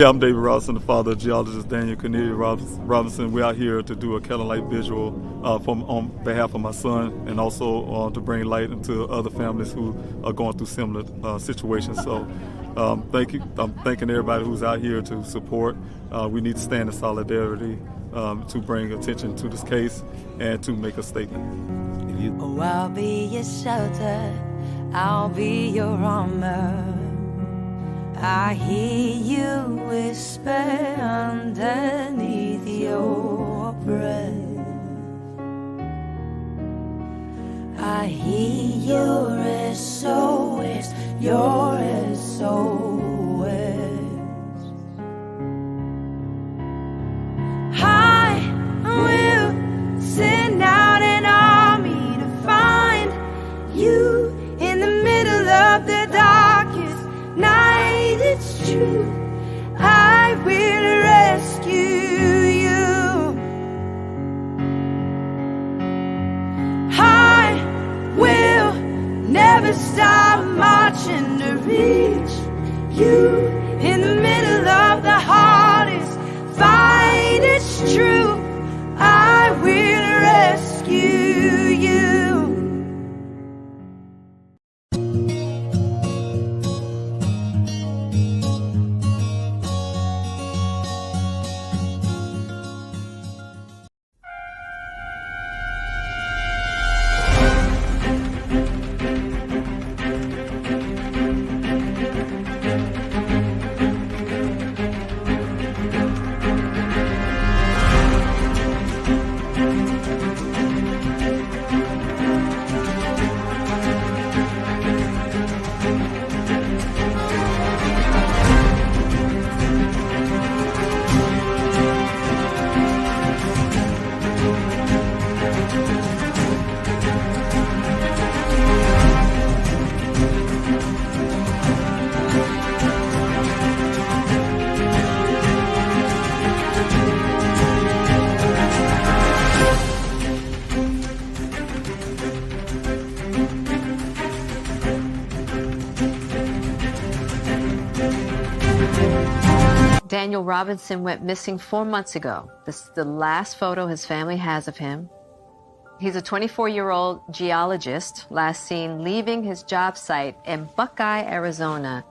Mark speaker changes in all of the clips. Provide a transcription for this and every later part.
Speaker 1: I'm David Robinson, the father of Geologist Daniel Robinson. We're out here to do a candlelight visual on behalf of my son, and also to bring light into other families who are going through similar situations. So thank you. I'm thanking everybody who's out here to support. We need to stand in solidarity to bring attention to this case and to make a statement.
Speaker 2: Oh, I'll be your shelter, I'll be your armor. I hear you whisper underneath your breath. I hear your SOS, your SOS. I will send out an army to find you in the middle of the darkest night. It's true, I will rescue you. I will never stop marching to reach you in the middle of the hardest fight. It's true, I will rescue you.
Speaker 3: Daniel Robinson went missing 4 months ago. This is the last photo his family has of him. He's a 24-year-old geologist, last seen leaving his job site in Buckeye, Arizona.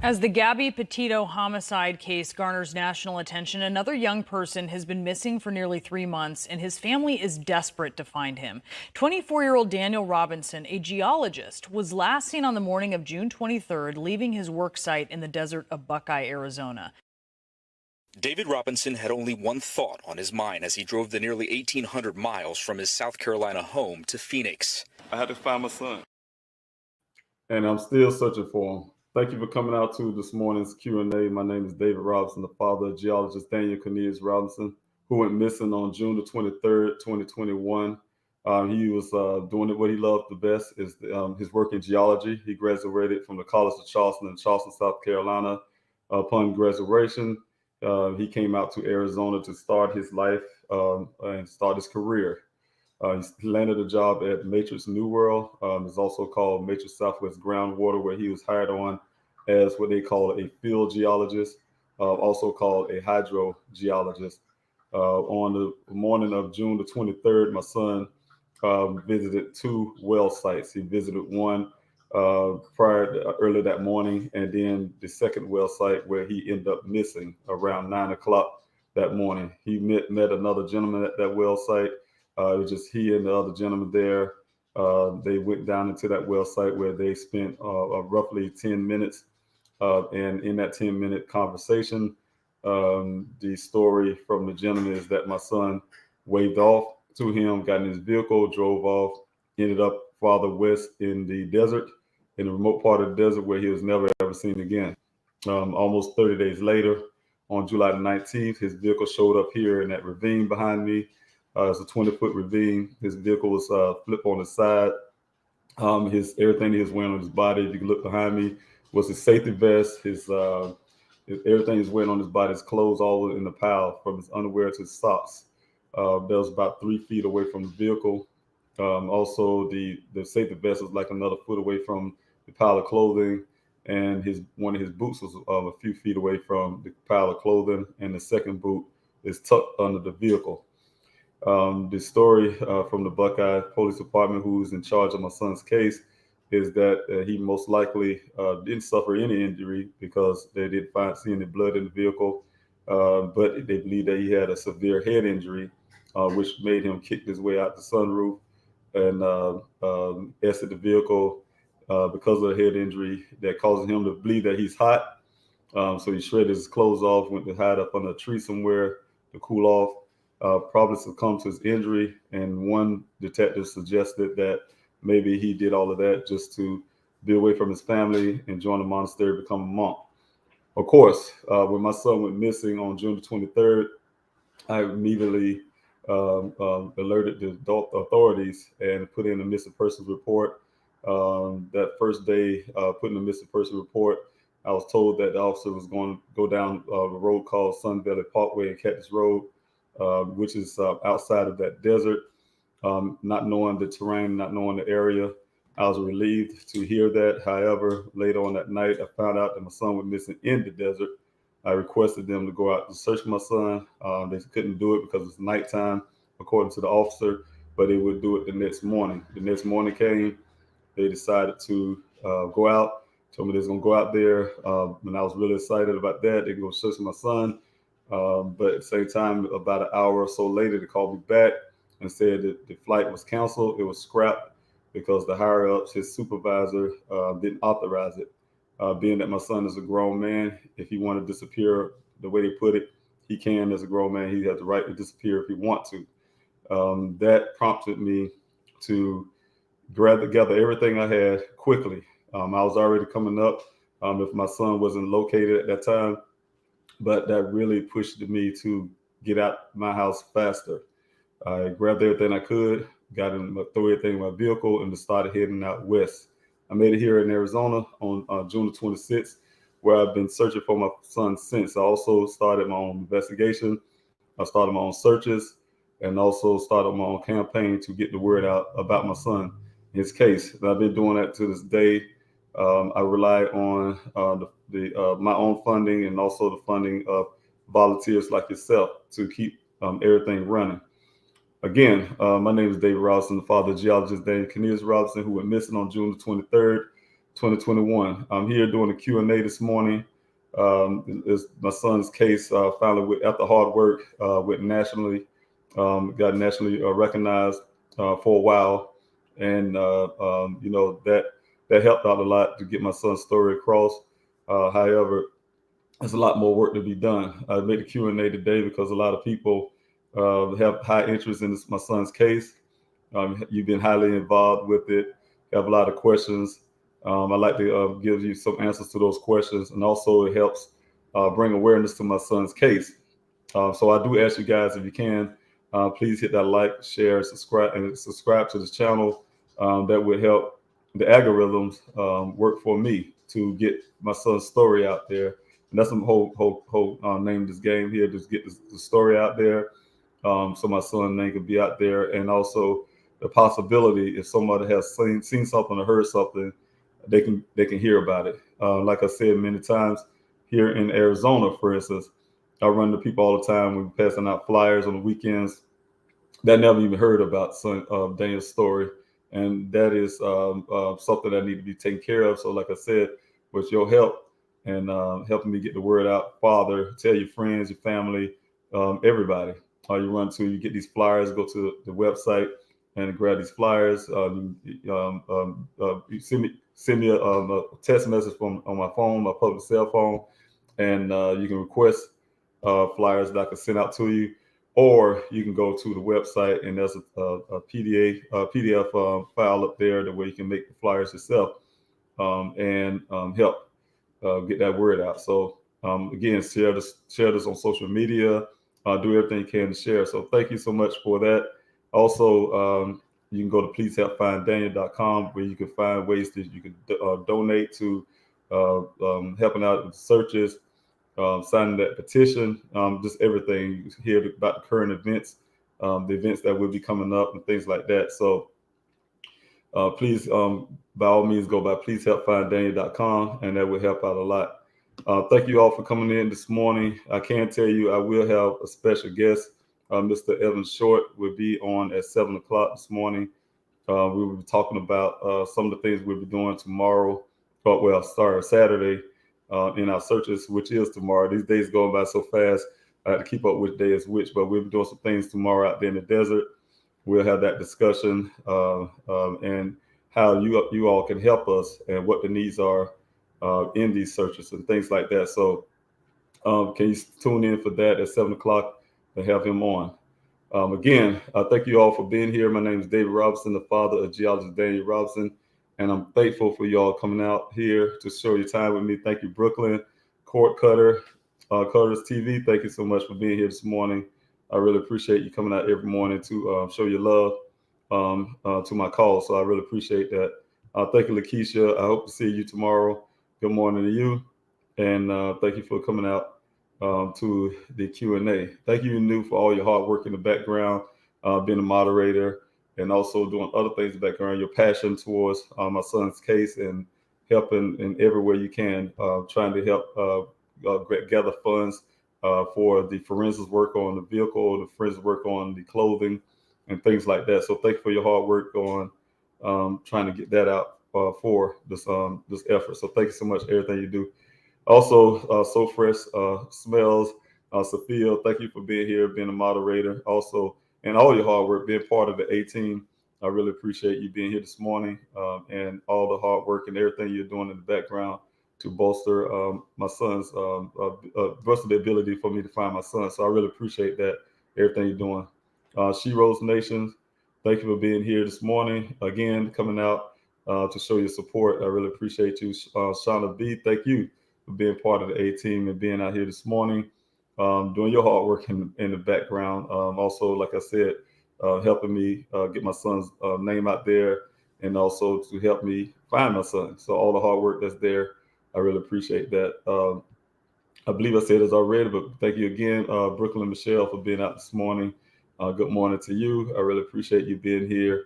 Speaker 4: As the Gabby Petito homicide case garners national attention, another young person has been missing for nearly 3 months, and his family is desperate to find him. 24-year-old Daniel Robinson, a geologist, was last seen on the morning of June 23rd, leaving his work site in the desert of Buckeye, Arizona.
Speaker 5: David Robinson had only one thought on his mind as he drove the nearly 1,800 miles from his South Carolina home to Phoenix.
Speaker 1: I had to find my son, and I'm still searching for him. Thank you for coming out to this morning's Q&A. My name is David Robinson, the father of geologist Daniel Robinson, who went missing on June the 23rd, 2021. He was doing what he loved the best, is his work in geology. He graduated from the College of Charleston in Charleston, South Carolina. Upon graduation, he came out to Arizona to start his life and start his career. He landed a job at Matrix New World. It's also called Matrix Southwest Groundwater, where he was hired on as what they call a field geologist, also called a hydrogeologist. On the morning of June the 23rd, my son visited 2 well sites. He visited one early that morning, and then the second well site where he ended up missing around 9 o'clock that morning. He met another gentleman at that well site. It was just he and the other gentleman there. They went down into that well site where they spent roughly 10 minutes. And in that 10-minute conversation, the story from the gentleman is that my son waved off to him, got in his vehicle, drove off, ended up farther west in the desert, in the remote part of the desert where he was never ever seen again. Almost 30 days later, on July the 19th, his vehicle showed up here in that ravine behind me. It's a 20-foot ravine. His vehicle was flipped on the side. Everything he was wearing on his body, if you can look behind me, was his safety vest. Everything he's wearing on his body, his clothes, all in the pile, from his underwear to his socks. That was about 3 feet away from the vehicle. Also, the safety vest was like another foot away from the pile of clothing. and one of his boots was a few feet away from the pile of clothing, and the second boot is tucked under the vehicle. The story from the Buckeye Police Department, who's in charge of my son's case, is that he most likely didn't suffer any injury because they didn't see any blood in the vehicle, but they believe that he had a severe head injury, which made him kick his way out the sunroof and exit the vehicle because of the head injury that causes him to believe that he's hot. So he shredded his clothes off, went to hide up under a tree somewhere to cool off, probably succumbed to his injury. And one detective suggested that maybe he did all of that just to be away from his family and join the monastery, become a monk. Of course, when my son went missing on June the 23rd, I immediately alerted the adult authorities and put in a missing persons report. That first day, putting a missing person report, I was told that the officer was going to go down a road called Sun Valley Parkway and Cactus Road, which is outside of that desert. Not knowing the terrain, not knowing the area, I was relieved to hear that. However, later on that night, I found out that my son was missing in the desert. I requested them to go out to search my son. They couldn't do it because it's nighttime, according to the officer, but they would do it the next morning. The next morning came, they decided to go out. Told me they was gonna go out there, and I was really excited about that. They go search my son, but at the same time, about an hour or so later, they called me back and said that the flight was canceled. It was scrapped because the higher ups, his supervisor, didn't authorize it. Being that my son is a grown man, if he want to disappear, the way they put it, he can as a grown man. He has the right to disappear if he want to. That prompted me to grab together everything I had quickly. I was already coming up if my son wasn't located at that time, but that really pushed me to get out my house faster. I grabbed everything I could, threw everything in my vehicle, and just started heading out west. I made it here in Arizona on June the 26th, where I've been searching for my son since. I also started my own investigation. I started my own searches, and also started my own campaign to get the word out about my son, his case. And I've been doing that to this day. I rely on my own funding and also the funding of volunteers like yourself to keep everything running. Again, my name is David Robinson, the father of geologist Daniel Robinson, who went missing on June the 23rd, 2021. I'm here doing a Q&A this morning. It's my son's case finally, after hard work, went nationally, got nationally recognized for a while. And, that helped out a lot to get my son's story across. However, there's a lot more work to be done. I made the Q&A today because a lot of people have high interest in my son's case. You've been highly involved with it, have a lot of questions. I'd like to give you some answers to those questions, and also it helps bring awareness to my son's case. So I do ask you guys, if you can, please hit that like, share, subscribe to this channel. That would help the algorithms work for me to get my son's story out there. And that's the whole name of this game here, just get the story out there. So my son's name could be out there, and also the possibility if somebody has seen something or heard something, they can hear about it. Like I said many times, here in Arizona, for instance, I run into people all the time. We're passing out flyers on the weekends that never even heard about Daniel's story, and that is something that need to be taken care of. So like I said, with your help and helping me get the word out, Father, tell your friends, your family, everybody. You get these flyers, go to the website and grab these flyers. You send me a text message on my phone, my public cell phone, and you can request flyers that I can send out to you, or you can go to the website and there's a PDF file up there the way you can make the flyers yourself and help get that word out. So again, share this on social media. Do everything you can to share. So thank you so much for that. Also, you can go to pleasehelpfinddaniel.com, where you can find ways that you can donate to helping out with searches, signing that petition, just everything. You hear about the current events, the events that will be coming up and things like that. So please, by all means, go by pleasehelpfinddaniel.com, and that will help out a lot. Thank you all for coming in this morning. I can tell you I will have a special guest. Mr. Evan Short will be on at 7 o'clock this morning. We will be talking about some of the things we'll be doing tomorrow, Saturday in our searches, which is tomorrow. These days going by so fast, I have to keep up which day is which, but we'll be doing some things tomorrow out there in the desert. We'll have that discussion and how you all can help us and what the needs are in these searches and things like that. So can you tune in for that at 7 o'clock to have him on? Again, thank you all for being here. My name is David Robinson, the father of Geologist Daniel Robinson, and I'm thankful for you all coming out here to show your time with me. Thank you, Brooklyn, Court Cutter, Cutters TV. Thank you so much for being here this morning. I really appreciate you coming out every morning to show your love to my call. So I really appreciate that. Thank you, Lakeisha. I hope to see you tomorrow. Good morning to you. And thank you for coming out to the Q&A. Thank you, New, for all your hard work in the background, being a moderator, and also doing other things in the background, your passion towards my son's case and helping in every way you can, trying to help gather funds for the forensics work on the vehicle, the forensics work on the clothing, and things like that. So thank you for your hard work on trying to get that out for this effort. So thank you so much for everything you do. Also, So Fresh Smells, Sophia, thank you for being here, being a moderator, also, and all your hard work, being part of the A team. I really appreciate you being here this morning and all the hard work and everything you're doing in the background to bolster my son's, bolster the ability for me to find my son. So I really appreciate that, everything you're doing. She Rose Nations, thank you for being here this morning. Again, coming out to show your support. I really appreciate you. Shauna B, thank you for being part of the A team and being out here this morning, doing your hard work in the background. Also, like I said, helping me get my son's name out there and also to help me find my son. So all the hard work that's there, I really appreciate that. I believe I said this already, but thank you again, Brooklyn Michelle, for being out this morning. Good morning to you. I really appreciate you being here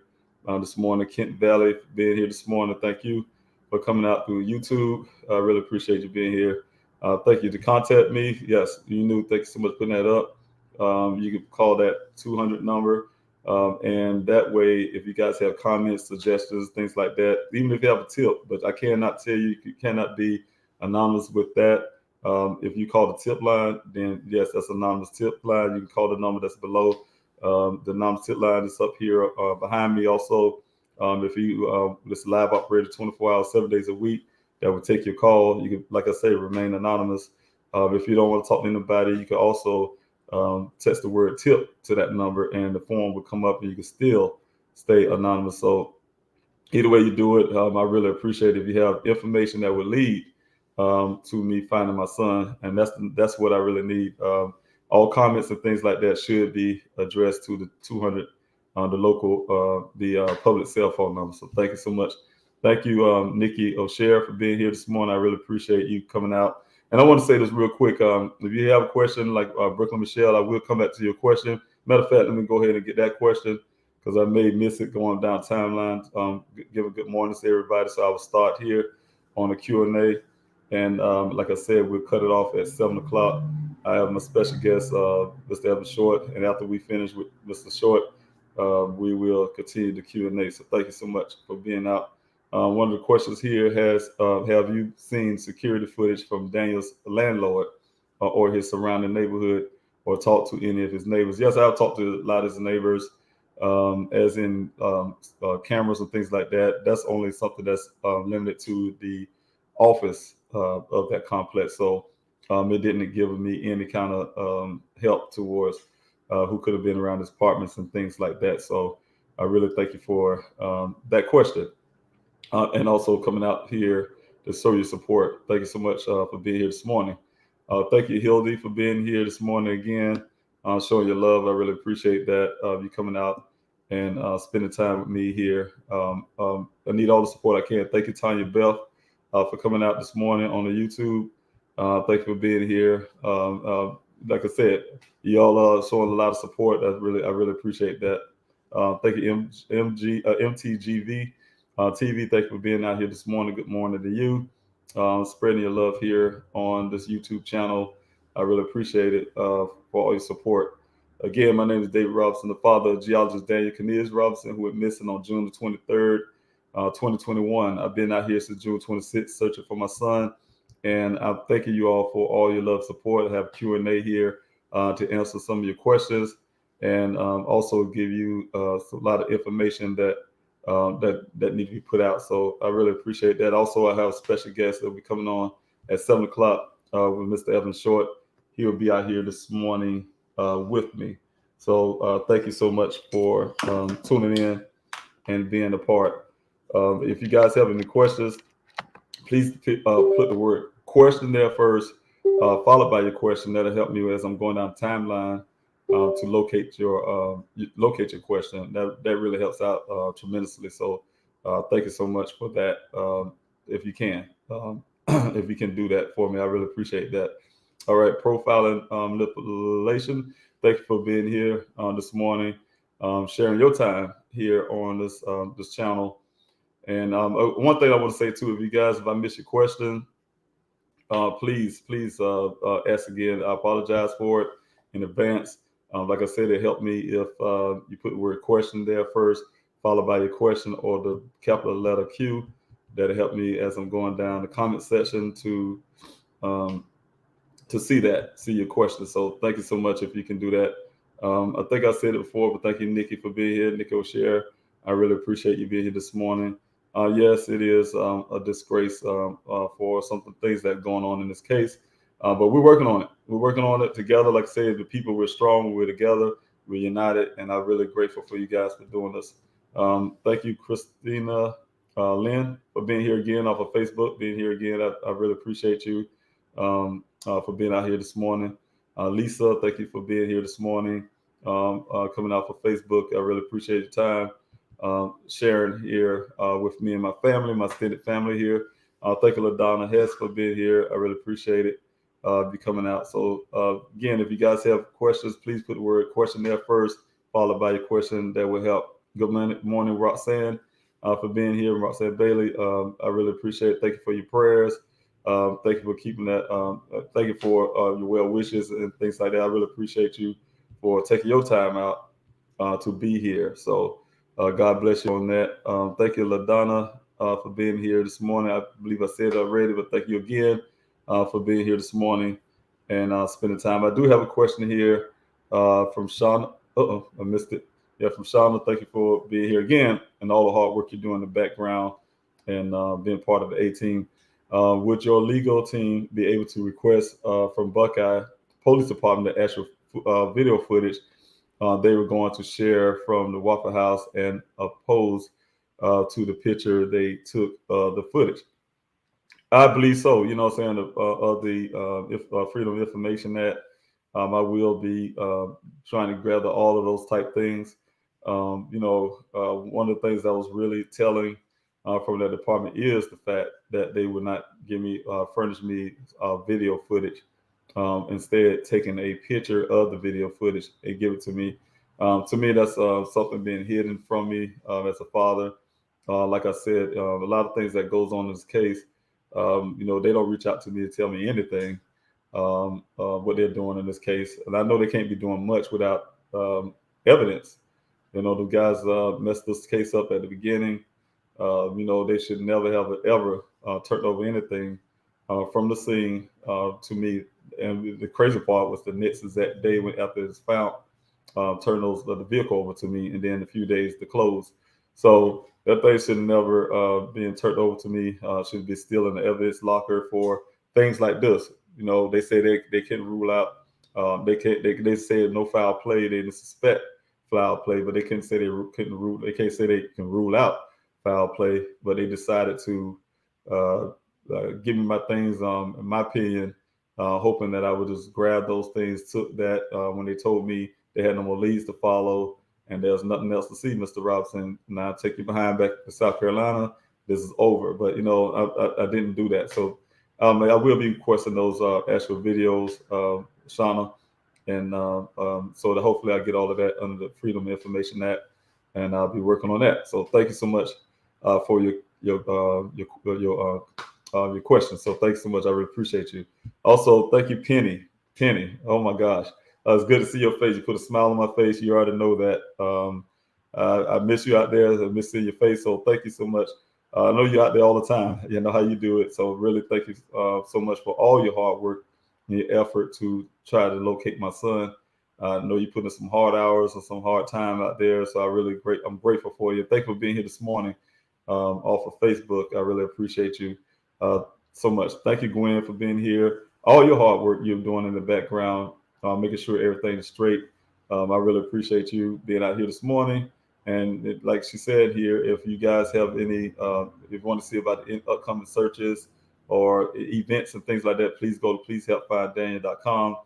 Speaker 1: this morning. Kent Valley being here this morning. Thank you for coming out through YouTube. I really appreciate you being here. Thank you to contact me. Yes, you knew. Thank you so much for putting that up. You can call that 200 number. And that way, if you guys have comments, suggestions, things like that, even if you have a tip, but I cannot tell you, you cannot be anonymous with that. If you call the tip line, then yes, that's anonymous tip line. You can call the number that's below. The anonymous tip line is up here behind me also. If you this live operator 24 hours, 7 days a week, that would take your call. You can, like I say, remain anonymous. If you don't want to talk to anybody, you can also text the word tip to that number and the form will come up and you can still stay anonymous. So either way you do it, I really appreciate it if you have information that would lead to me finding my son. And that's what I really need. All comments and things like that should be addressed to the 200 on the local, the public cell phone number. So thank you so much. Thank you, Nikki O'Shea, for being here this morning. I really appreciate you coming out. And I want to say this real quick. If you have a question like Brooklyn Michelle, I will come back to your question. Matter of fact, let me go ahead and get that question because I may miss it going down timeline. Give a good morning to everybody. So I will start here on the Q&A. And like I said, we'll cut it off at 7 o'clock. I have my special guest, Mr. Evan Short. And after we finish with Mr. Short, we will continue the Q&A. So thank you so much for being out. One of the questions here has, have you seen security footage from Daniel's landlord or his surrounding neighborhood or talked to any of his neighbors? Yes, I've talked to a lot of his neighbors, as in cameras and things like that. That's only something that's limited to the office of that complex. So it didn't give me any kind of help towards who could have been around his apartments and things like that. So I really thank you for that question. And also coming out here to show your support. Thank you so much for being here this morning. Thank you, Hildy, for being here this morning again, showing your love. I really appreciate that, you coming out and spending time with me here. I need all the support I can. Thank you, Tanya Beth, for coming out this morning on the YouTube. Thank you for being here. Like I said, y'all are showing a lot of support. I really appreciate that. Thank you, MTGV. TV. Thank you for being out here this morning. Good morning to you. Spreading your love here on this YouTube channel. I really appreciate it for all your support. Again, my name is David Robinson, the father of geologist Daniel Robinson, who went missing on June the 23rd, 2021. I've been out here since June 26th searching for my son, and I'm thanking you all for all your love, support. I have Q&A here to answer some of your questions, and also give you a lot of information that need to be put out. So I really appreciate that. Also, I have a special guest that will be coming on at 7 o'clock with Mr. Evan Short. He will be out here this morning with me. So thank you so much for tuning in and being a part. If you guys have any questions, please put the word question there first, followed by your question. That'll help me as I'm going down the timeline to locate your question. That really helps out tremendously. So thank you so much for that. If you can, if you can do that for me, I really appreciate that. All right, profiling manipulation. Thank you for being here this morning, sharing your time here on this channel. And one thing I want to say too, if I miss your question, please ask again. I apologize for it in advance. Like I said, it helped me if you put the word question there first, followed by your question or the capital letter Q. That'll help me as I'm going down the comment section to see your question. So thank you so much if you can do that. I think I said it before, but thank you, Nikki, for being here. Nikki O'Share, I really appreciate you being here this morning. Yes, it is a disgrace for things that are going on in this case, but we're working on it. We're working on it together. Like I said, the people, we're strong, we're together, we're united, and I'm really grateful for you guys for doing this. Thank you, Christina Lynn, for being here again off of Facebook, being here again. I really appreciate you for being out here this morning. Lisa, thank you for being here this morning, coming out for Facebook. I really appreciate your time. Sharing here with me and my family, my extended family here. Thank you, LaDonna Hess, for being here. I really appreciate it. Be coming out. So again, if you guys have questions, please put the word question there first, followed by your question. That will help. Good morning, Roxanne, for being here. Roxanne Bailey, I really appreciate it. Thank you for your prayers. Thank you for keeping that. Thank you for your well wishes and things like that. I really appreciate you for taking your time out to be here. So God bless you on that. Thank you, LaDonna, for being here this morning. I believe I said it already, but thank you again for being here this morning and spending time. I do have a question here from Shauna. I missed it. Yeah, from Shauna. Thank you for being here again and all the hard work you do in the background and being part of the A-team. Would your legal team be able to request from Buckeye Police Department the actual video footage they were going to share from the Waffle House and oppose to the picture they took the footage? I believe so. You know what I'm saying? Of the Freedom of Information Act, I will be trying to gather all of those type things. One of the things that was really telling from that department is the fact that they would not furnish me video footage. Instead, taking a picture of the video footage and give it to me. To me, that's something being hidden from me as a father. Like I said, a lot of things that goes on in this case, they don't reach out to me to tell me anything what they're doing in this case. And I know they can't be doing much without evidence. The guys messed this case up at the beginning. They should never have ever turned over anything from the scene to me. And the crazy part was the next exact day after it was found, turned the vehicle over to me, and then a few days to close. So that thing should never being turned over to me. Should be still in the evidence locker for things like this. They say they can rule out. They say no foul play. They didn't suspect foul play, but they can't say they couldn't rule. They can't say they can rule out foul play. But they decided to give me my things. In my opinion, hoping that I would just grab those things. Took that when they told me they had no more leads to follow and there's nothing else to see, Mr. Robinson. Now take you behind back to South Carolina. This is over. But I didn't do that. So I will be requesting those actual videos, Shauna, and so that hopefully I get all of that under the Freedom of Information Act, and I'll be working on that. So thank you so much. for your questions. So thanks so much. I really appreciate you. Also, thank you, Penny. Penny, oh my gosh, it's good to see your face. You put a smile on my face. You already know that. I miss you out there. I miss seeing your face. So thank you so much. I know you're out there all the time. You know how you do it. So really thank you so much for all your hard work and your effort to try to locate my son. I know you put in some hard hours and some hard time out there. So I'm grateful for you. Thank you for being here this morning off of Facebook. I really appreciate you so much. Thank you, Gwen, for being here. All your hard work you're doing in the background, making sure everything is straight. I really appreciate you being out here this morning. And like she said here, if you guys have any, if you want to see about the upcoming searches or events and things like that, please go to pleasehelpfinddaniel.com.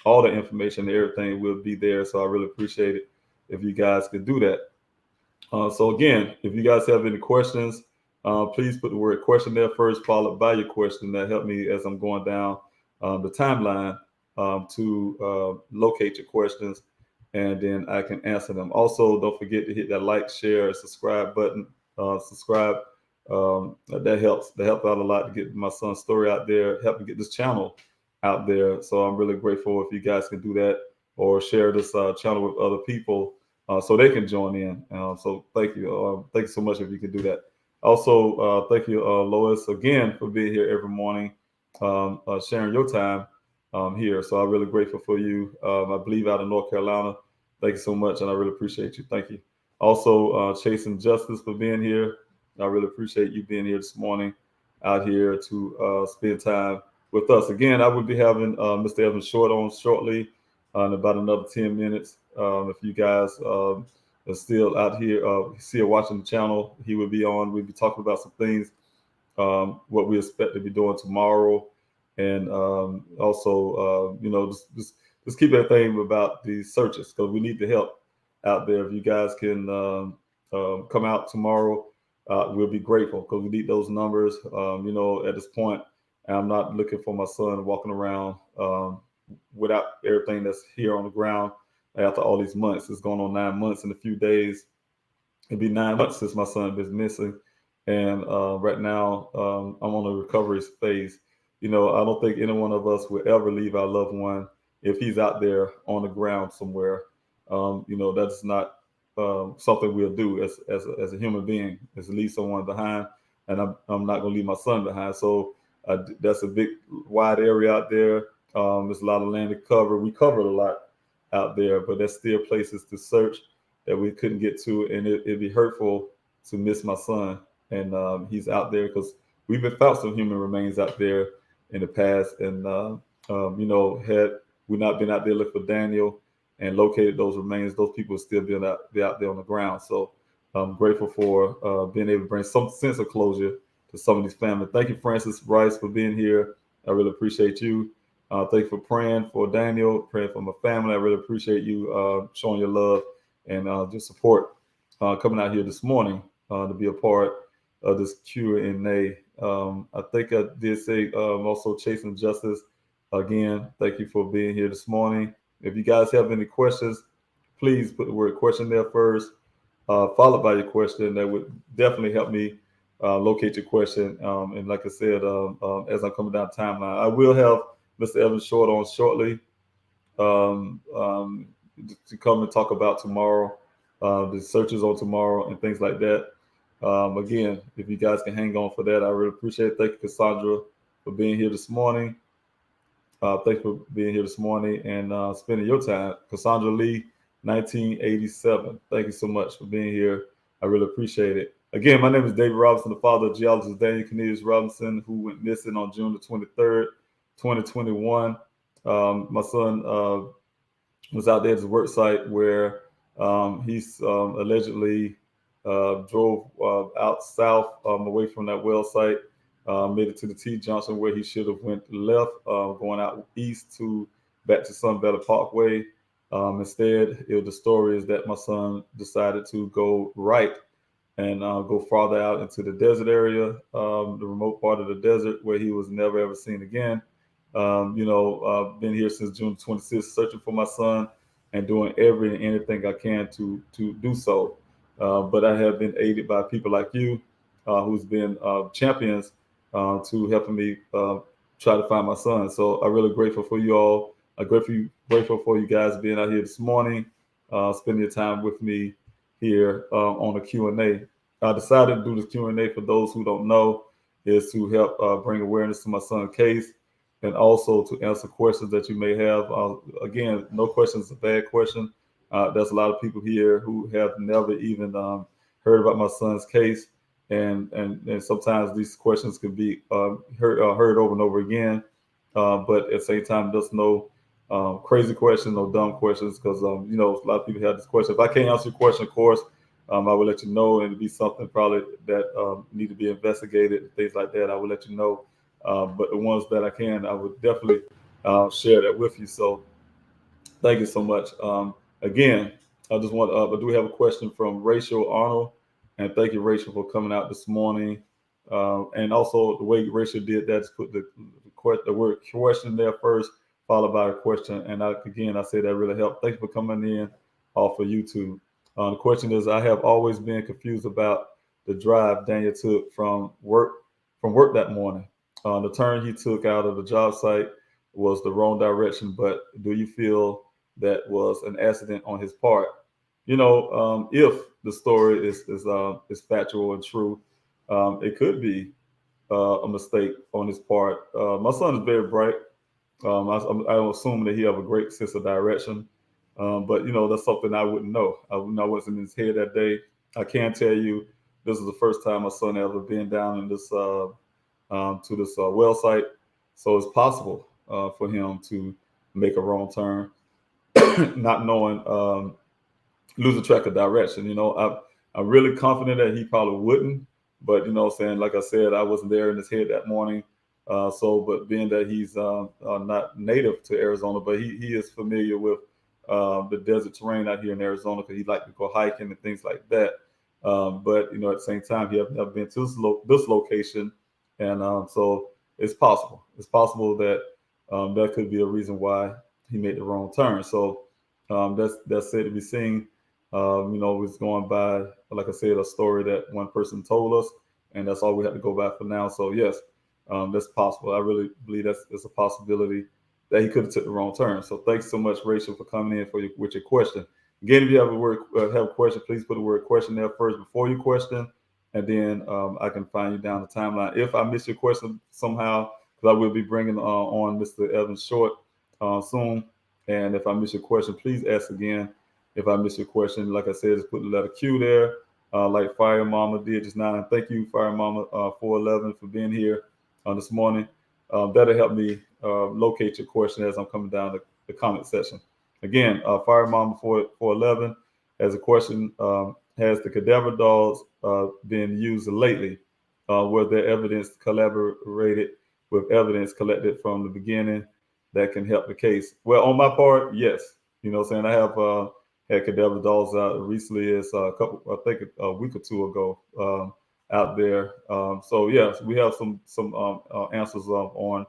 Speaker 1: All the information, everything will be there. So I really appreciate it if you guys can do that. So again, if you guys have any questions, please put the word question there first, followed by your question. That helped me as I'm going down the timeline to locate your questions, and then I can answer them. Also, don't forget to hit that like, share, and subscribe button. Subscribe. That helps. That helps out a lot to get my son's story out there, help me get this channel out there. So I'm really grateful if you guys can do that or share this channel with other people so they can join in. So thank you. Thank you so much if you can do that. Also, thank you, Lois, again, for being here every morning, sharing your time here. So I'm really grateful for you. I believe out of North Carolina. Thank you so much, and I really appreciate you. Thank you. Also, Chasing Justice for being here. I really appreciate you being here this morning, out here to spend time with us. Again, I will be having Mr. Evans Short on shortly in about another 10 minutes. If you guys are still out here, still watching the channel, he will be on. We'll be talking about some things, what we expect to be doing tomorrow. And also, just keep everything about these searches, because we need the help out there. If you guys can come out tomorrow, we'll be grateful, because we need those numbers. At this point, I'm not looking for my son walking around without everything that's here on the ground after all these months. It's going on 9 months in a few days. It'll be 9 months since my son been missing. And right now, I'm on a recovery phase. I don't think any one of us will ever leave our loved one if he's out there on the ground somewhere. That's not something we'll do as a human being, is leave someone behind. And I'm not going to leave my son behind. So that's a big, wide area out there. There's a lot of land to cover. We covered a lot out there, but there's still places to search that we couldn't get to. And it'd be hurtful to miss my son. And he's out there because we've found some human remains out there in the past. And, had we not been out there looking for Daniel and located those remains, those people would still be out there on the ground. So I'm grateful for being able to bring some sense of closure to some of these families. Thank you, Francis Rice, for being here. I really appreciate you. Thank you for praying for Daniel, praying for my family. I really appreciate you showing your love and just support coming out here this morning to be a part of this Q&A. I think I did say also Chasing Justice. Again, thank you for being here this morning. If you guys have any questions, please put the word question there first, followed by your question. That would definitely help me locate your question. And like I said, as I'm coming down the timeline, I will have Mr. Evans Short on shortly to come and talk about tomorrow, the searches on tomorrow and things like that. Again, if you guys can hang on for that, I really appreciate it. Thank you, Cassandra, for being here this morning. Thank you for being here this morning and spending your time. Cassandra Lee, 1987. Thank you so much for being here. I really appreciate it. Again, my name is David Robinson, the father of Geologist Daniel Robinson, who went missing on June the 23rd, 2021. My son was out there at his work site where he's allegedly drove out south away from that well site, made it to the T-junction where he should have went left, going out east back to Sun Valley Parkway. Instead, the story is that my son decided to go right and go farther out into the desert area, the remote part of the desert where he was never ever seen again. Been here since June 26th, searching for my son and doing every and anything I can to do so. But I have been aided by people like you who's been champions to helping me try to find my son. So I'm really grateful for you all. I'm grateful for you guys being out here this morning, spending your time with me here on the Q&A. I decided to do this Q&A for those who don't know, is to help bring awareness to my son's case, and also to answer questions that you may have. Again, no question is a bad question. There's a lot of people here who have never even heard about my son's case, and sometimes these questions can be heard over and over again. But at the same time, there's no crazy questions, no dumb questions, because a lot of people have this question. If I can't answer your question, of course, I will let you know, and it'll be something probably that need to be investigated, things like that. I will let you know. But the ones that I can, I would definitely share that with you. So thank you so much. Again, I do have a question from Rachel Arnold, and thank you, Rachel, for coming out this morning. And also the way Rachel did that is put the word question there first, followed by a question. And I say that really helped. Thank you for coming in off of YouTube. The question is, I have always been confused about the drive Daniel took from work that morning. The turn he took out of the job site was the wrong direction, but do you feel that was an accident on his part? If the story is factual and true, it could be a mistake on his part. My son is very bright. I'm assuming that he have a great sense of direction. But that's something I wouldn't know. I wasn't in his head that day. I can tell you, this is the first time my son ever been down in this to this well site, so it's possible for him to make a wrong turn, not knowing, losing track of direction. I'm really confident that he probably wouldn't, but like I said, I wasn't there in his head that morning. But being that he's not native to Arizona, but he is familiar with the desert terrain out here in Arizona, because he liked to go hiking and things like that. But at the same time, he has never been to this location, and so it's possible. It's possible that that could be a reason why he made the wrong turn. So that's said to be seen. It's going by, like I said, a story that one person told us, and that's all we have to go by for now. So yes, that's possible. I really believe that's a possibility that he could have took the wrong turn. So thanks so much, Rachel, for coming in with your question. Again, if you have a question, please put the word question there first before you question, and then I can find you down the timeline. If I miss your question somehow, because I will be bringing on Mr. Evans Short soon, and if I miss your question, please ask again. If I miss your question, like I said, just put the letter Q there, like Fire Mama did just now. And thank you, Fire Mama 411, for being here this morning. That'll help me locate your question as I'm coming down the comment section. Again, Fire Mama 411 has a question. Has the cadaver dolls been used lately? Were there evidence collaborated with evidence collected from the beginning that can help the case? Well, on my part, yes. I have had cadaver dolls out recently, as a week or two ago out there. So yes, we have some answers on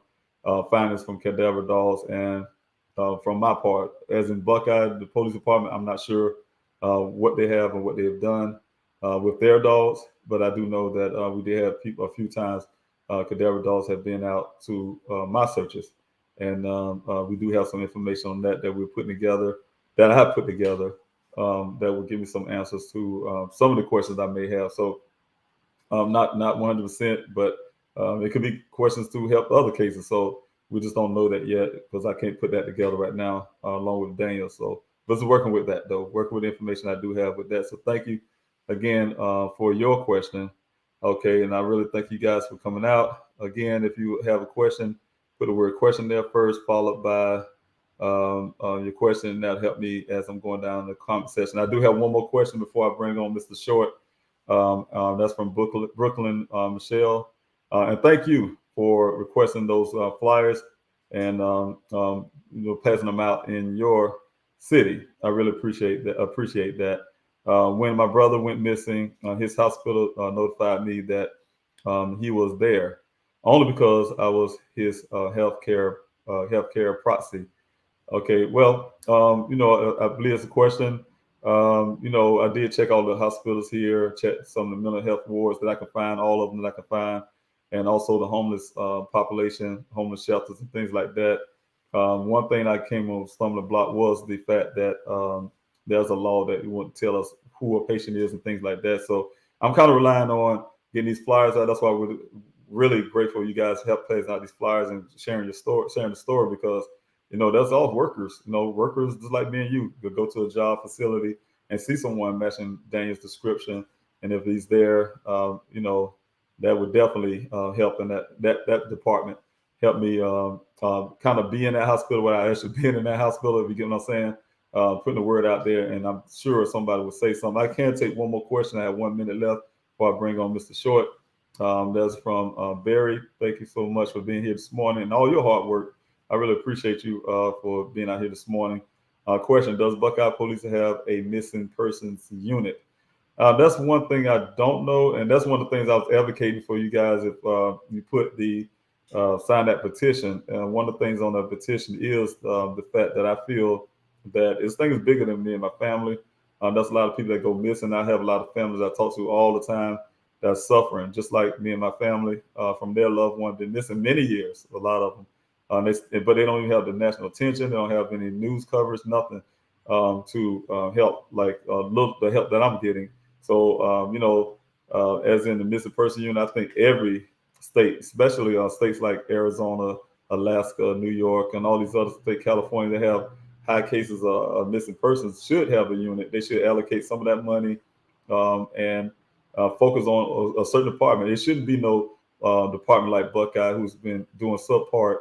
Speaker 1: findings from cadaver dolls, and from my part, as in Buckeye, the police department, I'm not sure what they have and what they have done with their dogs, but I do know that we did have people a few times. Cadaver dolls have been out to my searches, and we do have some information on that we're putting together, that I have put together, that will give me some answers to some of the questions I may have. So not 100%, but it could be questions to help other cases. So we just don't know that yet, because I can't put that together right now along with Daniel. So but it's working with that, though, working with the information I do have with that. So thank you again for your question. Okay, and I really thank you guys for coming out. Again, if you have a question, put the word question there first, followed by your question, and that'll help me as I'm going down the comment section. I do have one more question before I bring on Mr. Short. That's from Brooklyn Michelle. And thank you for requesting those flyers and passing them out in your city. I really appreciate that. When my brother went missing, his hospital notified me that he was there, only because I was his healthcare proxy. Okay, well, I believe it's a question I did check all the hospitals here, check some of the mental health wards that I can find, all of them that I can find, and also the homeless population, homeless shelters and things like that. One thing I came on stumbling block was the fact that there's a law that won't tell us who a patient is and things like that. So I'm kind of relying on getting these flyers out. That's why we're really grateful you guys help pass out these flyers and sharing the story, because that's all workers. Workers just like me and you could go to a job facility and see someone matching Daniel's description, and if he's there, that would definitely help in that department. Help me kind of be in that hospital without actually being in that hospital, if you get what I'm saying. Putting the word out there, and I'm sure somebody will say something. I can take one more question. I have 1 minute left before I bring on Mr. Short. That's from Barry. Thank you so much for being here this morning and all your hard work. I really appreciate you for being out here this morning. Question: does Buckeye Police have a missing persons unit? That's one thing I don't know, and that's one of the things I was advocating for you guys. If you put the sign that petition, and one of the things on the petition is the fact that I feel that this thing is bigger than me and my family. There's a lot of people that go missing. I have a lot of families I talk to all the time that's suffering, just like me and my family, from their loved one been missing many years. A lot of them. But they don't even have the national attention. They don't have any news coverage, nothing to help like the help that I'm getting. So, as in the missing person unit, I think every state, especially states like Arizona, Alaska, New York, and all these other states, California, that have high cases of missing persons, should have a unit. They should allocate some of that money and focus on a certain department. It shouldn't be no department like Buckeye, who's been doing subpart,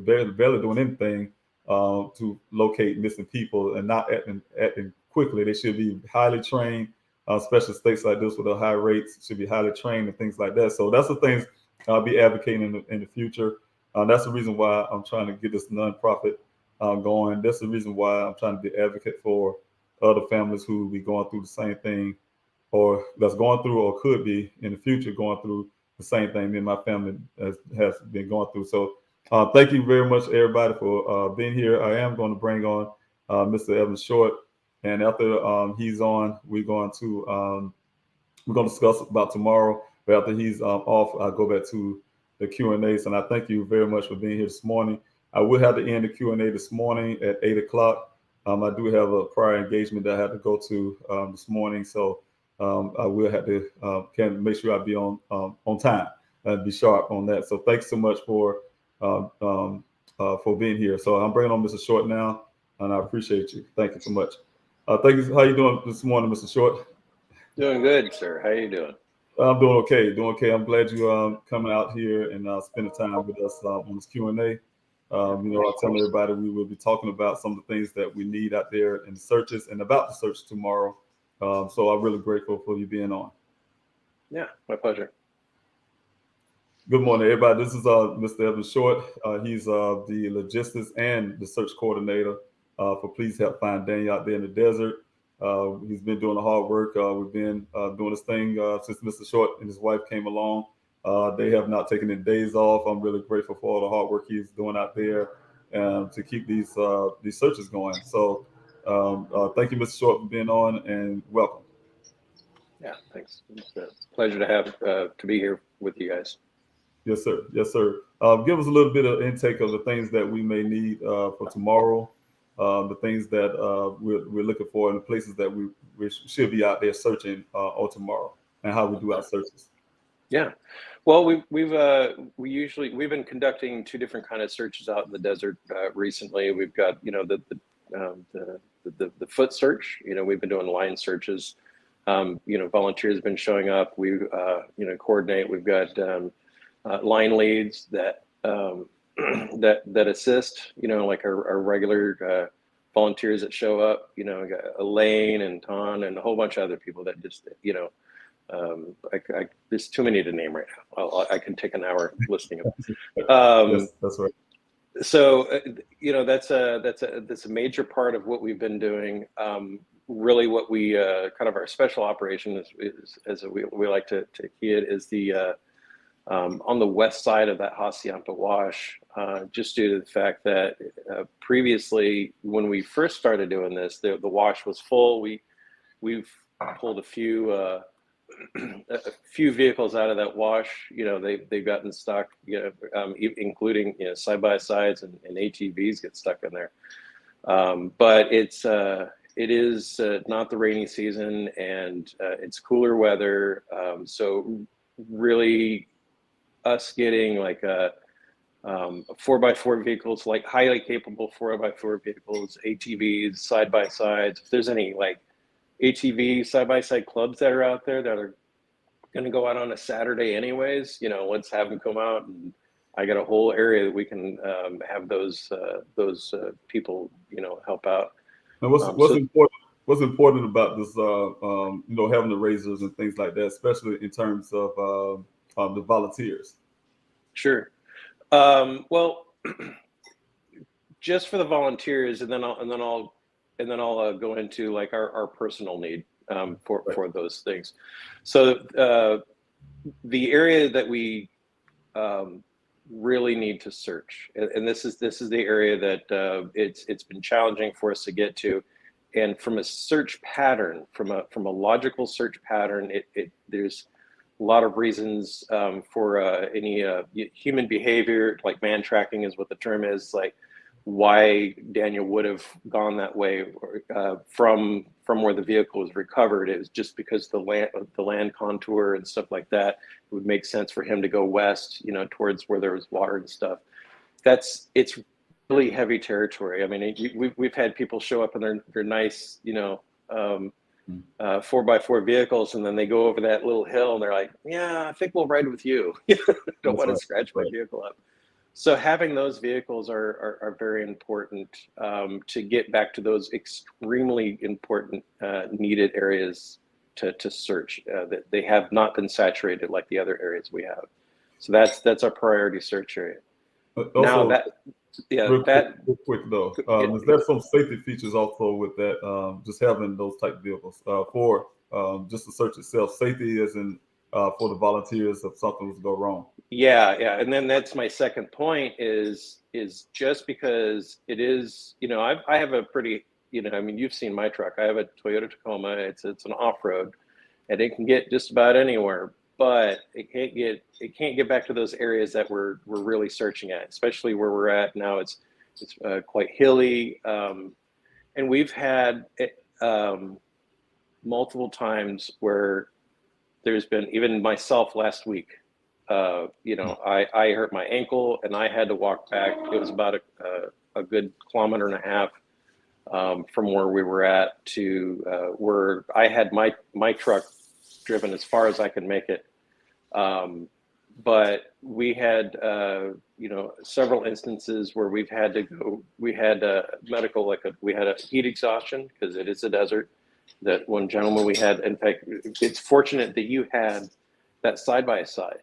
Speaker 1: barely doing anything to locate missing people and not acting quickly. They should be highly trained, especially states like this with the high rates should be highly trained and things like that. So that's the things I'll be advocating in the future. That's the reason why I'm trying to get this nonprofit going. That's the reason why I'm trying to be advocate for other families who will be going through the same thing, or that's going through or could be in the future going through the same thing me and my family has been going through. So thank you very much, everybody, for being here. I am going to bring on Mr. Evan Short, and after he's on, we're going to discuss about tomorrow. But after he's off, I'll go back to the Q&As. And I thank you very much for being here this morning. I will have to end the Q&A this morning at 8 o'clock. I do have a prior engagement that I had to go to this morning, so I will have to can make sure I be on time and be sharp on that. So thanks so much for being here. So I'm bringing on Mr. Short now, and I appreciate you. Thank you so much. Thank you. How you doing this morning, Mr. Short?
Speaker 6: Doing good, sir. How you doing?
Speaker 1: I'm doing okay. I'm glad you coming out here and spending time with us on this Q&A. I tell everybody we will be talking about some of the things that we need out there in the searches and about the search tomorrow. So I'm really grateful for you being on.
Speaker 6: Yeah, my pleasure.
Speaker 1: Good morning, everybody. This is Mr. Evan Short. He's the logistics and the search coordinator for Please Help Find Daniel out there in the desert. He's been doing the hard work. We've been doing this thing since Mr. Short and his wife came along. They have not taken any days off. I'm really grateful for all the hard work he's doing out there to keep these searches going. So thank you, Mr. Short, for being on, and welcome.
Speaker 6: Yeah, thanks. It's a pleasure to have to be here with you guys.
Speaker 1: Yes, sir. Yes, sir. Give us a little bit of intake of the things that we may need for tomorrow, the things that we're looking for, and the places that we should be out there searching on tomorrow, and how we do our searches.
Speaker 6: Yeah, well, we've been conducting two different kind of searches out in the desert recently. We've got the foot search. We've been doing line searches. Volunteers have been showing up. We coordinate. We've got line leads that that assist. Like our regular volunteers that show up. We got Elaine and Ton and a whole bunch of other people that just there's too many to name right now. I can take an hour listing them.
Speaker 1: Yes, that's right.
Speaker 6: So that's a major part of what we've been doing. Really, what we kind of our special operation is as we like to key it, is the on the west side of that Hacienda Wash. just due to the fact that previously, when we first started doing this, the wash was full. We've pulled a few vehicles out of that wash. They've gotten stuck, including side by sides and ATVs get stuck in there. But it is not the rainy season, and it's cooler weather. So really, us getting like a 4x4 vehicles, like highly capable 4x4 vehicles, ATVs, side by sides. If there's any like ATV side by side clubs that are out there that are going to go out on a Saturday anyways, let's have them come out, and I got a whole area that we can have those people help out.
Speaker 1: And what's important about this having the razors and things like that, especially in terms of the volunteers?
Speaker 6: Sure. Well, just for the volunteers, and then I'll go into like our personal need for those things. So the area that we really need to search, and this is the area that it's been challenging for us to get to, and from a search pattern, from a logical search pattern, there's a lot of reasons for any human behavior, like man tracking is what the term is, like why Daniel would have gone that way from where the vehicle was recovered. It was just because the land contour and stuff like that, it would make sense for him to go west, towards where there was water and stuff. It's really heavy territory. I mean, we've had people show up in their nice, 4x4 vehicles, and then they go over that little hill and they're like, yeah, I think we'll ride with you. Don't want to scratch my vehicle up. So having those vehicles are very important to get back to those extremely important needed areas to search that they have not been saturated like the other areas we have. So that's our priority search area.
Speaker 1: Also,
Speaker 6: now
Speaker 1: real quick though, is there some safety features also with that? Just having those type of vehicles for just the search itself, safety as in for the volunteers if something was to go wrong.
Speaker 6: Yeah, and then that's my second point is just because it is, I have a pretty, you've seen my truck. I have a Toyota Tacoma. It's an off-road, and it can get just about anywhere, but it can't get back to those areas that we're really searching at, especially where we're at now. It's quite hilly, and we've had multiple times where there's been, even myself last week, I hurt my ankle and I had to walk back. It was about a good 1.5 kilometers from where we were at to where I had my truck driven as far as I could make it. But we had, several instances where we had we had a heat exhaustion because it is a desert. That one gentleman we had, in fact, it's fortunate that you had that side by side.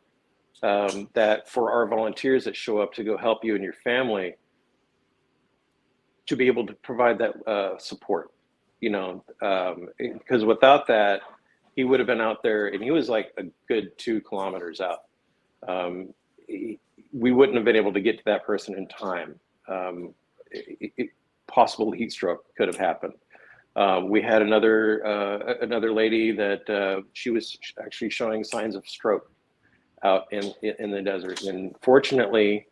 Speaker 6: That for our volunteers that show up to go help you and your family, to be able to provide that support, because without that, he would have been out there, and he was like a good 2 kilometers out. We wouldn't have been able to get to that person in time. Possible heat stroke could have happened. We had another lady that she was actually showing signs of stroke out in the desert. And fortunately,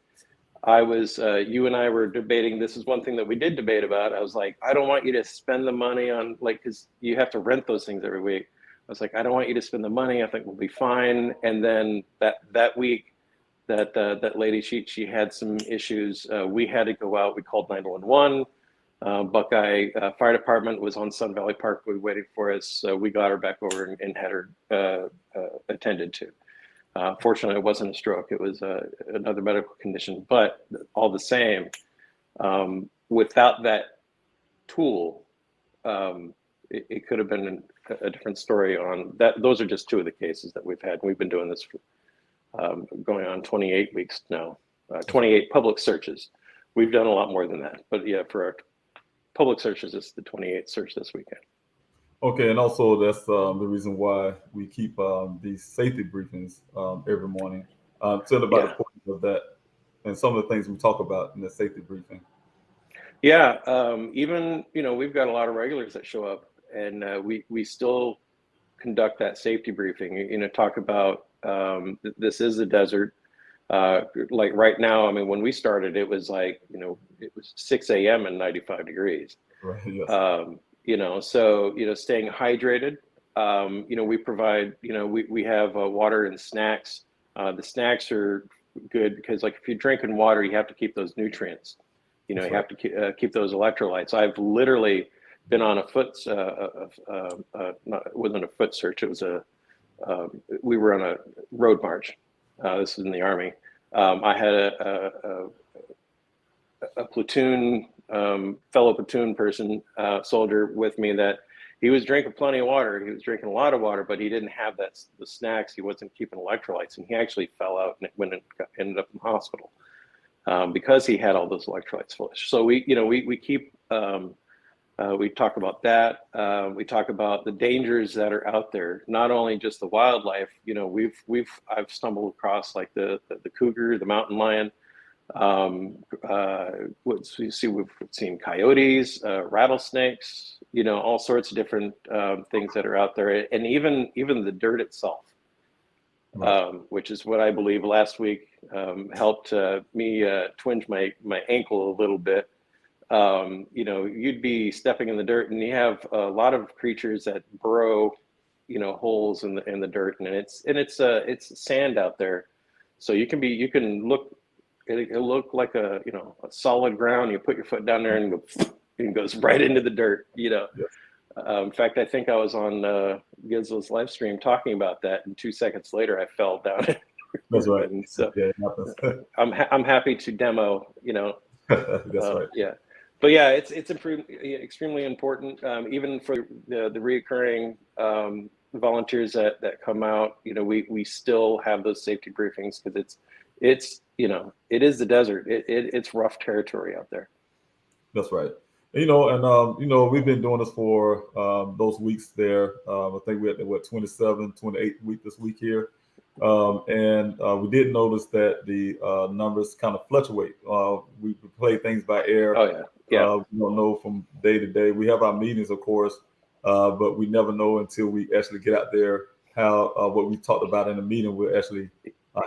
Speaker 6: you and I were debating, this is one thing that we did debate about. I was like, I don't want you to spend the money on, because you have to rent those things every week. I was like, I don't want you to spend the money. I think we'll be fine. And then that week, that lady, she had some issues. We had to go out. We called 911. Buckeye Fire Department was on Sun Valley Parkway waiting for us. So we got her back over and had her attended to. Fortunately, it wasn't a stroke. It was another medical condition. But all the same, without that tool, it could have been a different story on that. Those are just two of the cases that we've had. We've been doing this for going on 28 weeks now, 28 public searches. We've done a lot more than that. But yeah, for our public searches, it's the 28th search this weekend.
Speaker 1: Okay, and also that's the reason why we keep these safety briefings every morning. Tell about the importance of that and some of the things we talk about in the safety briefing?
Speaker 6: Yeah, even, we've got a lot of regulars that show up, and we still conduct that safety briefing, talk about this is a desert. Like right now, I mean, when we started, it was like, it was 6 a.m. and 95 degrees.
Speaker 1: Right. Yes.
Speaker 6: So, staying hydrated. We provide, we have water and snacks. The snacks are good because, like, if you're drinking water, you have to keep those nutrients. You have to keep those electrolytes. I've literally been on a foot, it wasn't a foot search. It was we were on a road march. This is in the Army. I had a platoon, fellow platoon person, soldier with me that he was drinking plenty of water. He was drinking a lot of water, but he didn't have the snacks. He wasn't keeping electrolytes, and he actually fell out and ended up in the hospital because he had all those electrolytes. So we keep. We talk about that. We talk about the dangers that are out there. Not only just the wildlife. I've stumbled across like the cougar, the mountain lion. We've seen coyotes, rattlesnakes. All sorts of different things that are out there, and even the dirt itself. Right. Which is what I believe last week helped me twinge my ankle a little bit. You'd be stepping in the dirt, and you have a lot of creatures that burrow, holes in the dirt, and it's sand out there, so it'll look like a solid ground. You put your foot down there and it goes right into the dirt. Yes. In fact, I think I was on Gizzo's live stream talking about that, and 2 seconds later I fell down.
Speaker 1: That's right.
Speaker 6: And so I'm happy to demo.
Speaker 1: That's right.
Speaker 6: Yeah. But yeah, it's extremely important, even for the reoccurring volunteers that come out. We still have those safety briefings because it is the desert. It's rough territory out there.
Speaker 1: That's right. And we've been doing this for those weeks there. I think we're at 27, 28 week this week here. And we did notice that the numbers kind of fluctuate. We play things by air.
Speaker 6: Oh, yeah.
Speaker 1: We don't know from day to day. We have our meetings, of course, but we never know until we actually get out there how what we talked about in the meeting will actually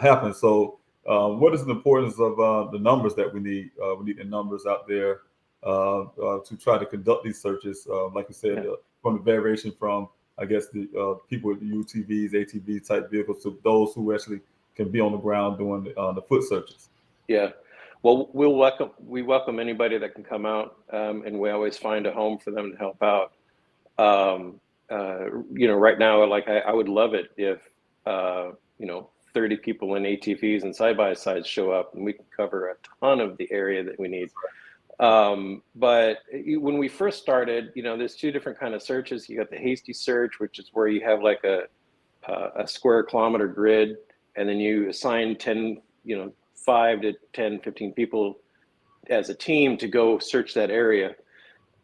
Speaker 1: happen. So what is the importance of the numbers that we need? We need the numbers out there to try to conduct these searches. Like you said, from the variation from, I guess, the people with UTVs, ATV type vehicles to those who actually can be on the ground doing the foot searches. Yeah.
Speaker 6: Well, we welcome anybody that can come out, and we always find a home for them to help out. Right now, like I would love it if 30 people in ATVs and side-by-sides show up, and we can cover a ton of the area that we need. But when we first started, there's two different kind of searches. You got the hasty search, which is where you have like a square kilometer grid, and then you assign 5 to 10, 15 people as a team to go search that area.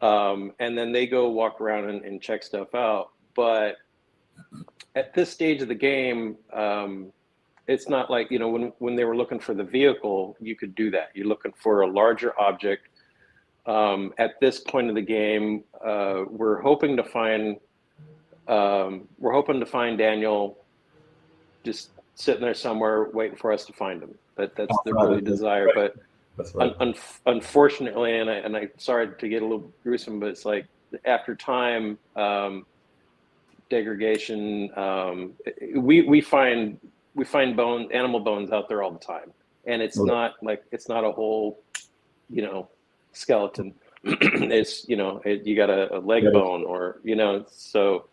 Speaker 6: And then they go walk around and check stuff out. But at this stage of the game, it's not like, when they were looking for the vehicle, you could do that. You're looking for a larger object. At this point of the game, we're hoping to find Daniel just sitting there somewhere waiting for us to find him. That's the really desire. But
Speaker 1: that's right.
Speaker 6: Unfortunately, and I'm sorry to get a little gruesome, but it's like after time, degradation, we find animal bones out there all the time, and it's not a whole, skeleton. It's you got a leg bone, or so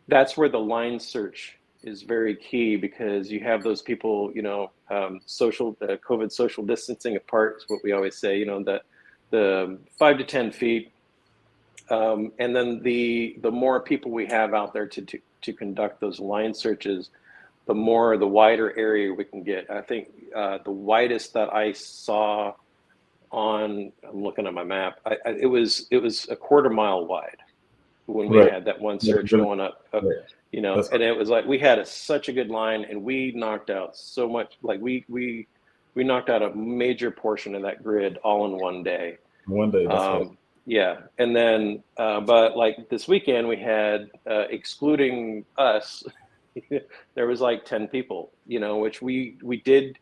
Speaker 6: that's where the line search is very key, because you have those people, COVID social distancing apart is what we always say, the 5 to 10 feet. And then the more people we have out there to conduct those line searches, the wider area we can get. I think the widest that I saw I'm looking at my map, it was a quarter mile wide when we had that one search going up. And it was like we had such a good line, and we knocked out so much. Like we we knocked out a major portion of that grid all in one day.
Speaker 1: One day, that's right.
Speaker 6: Yeah, and then, but like this weekend, we had, excluding us, there was like 10 people, which we did.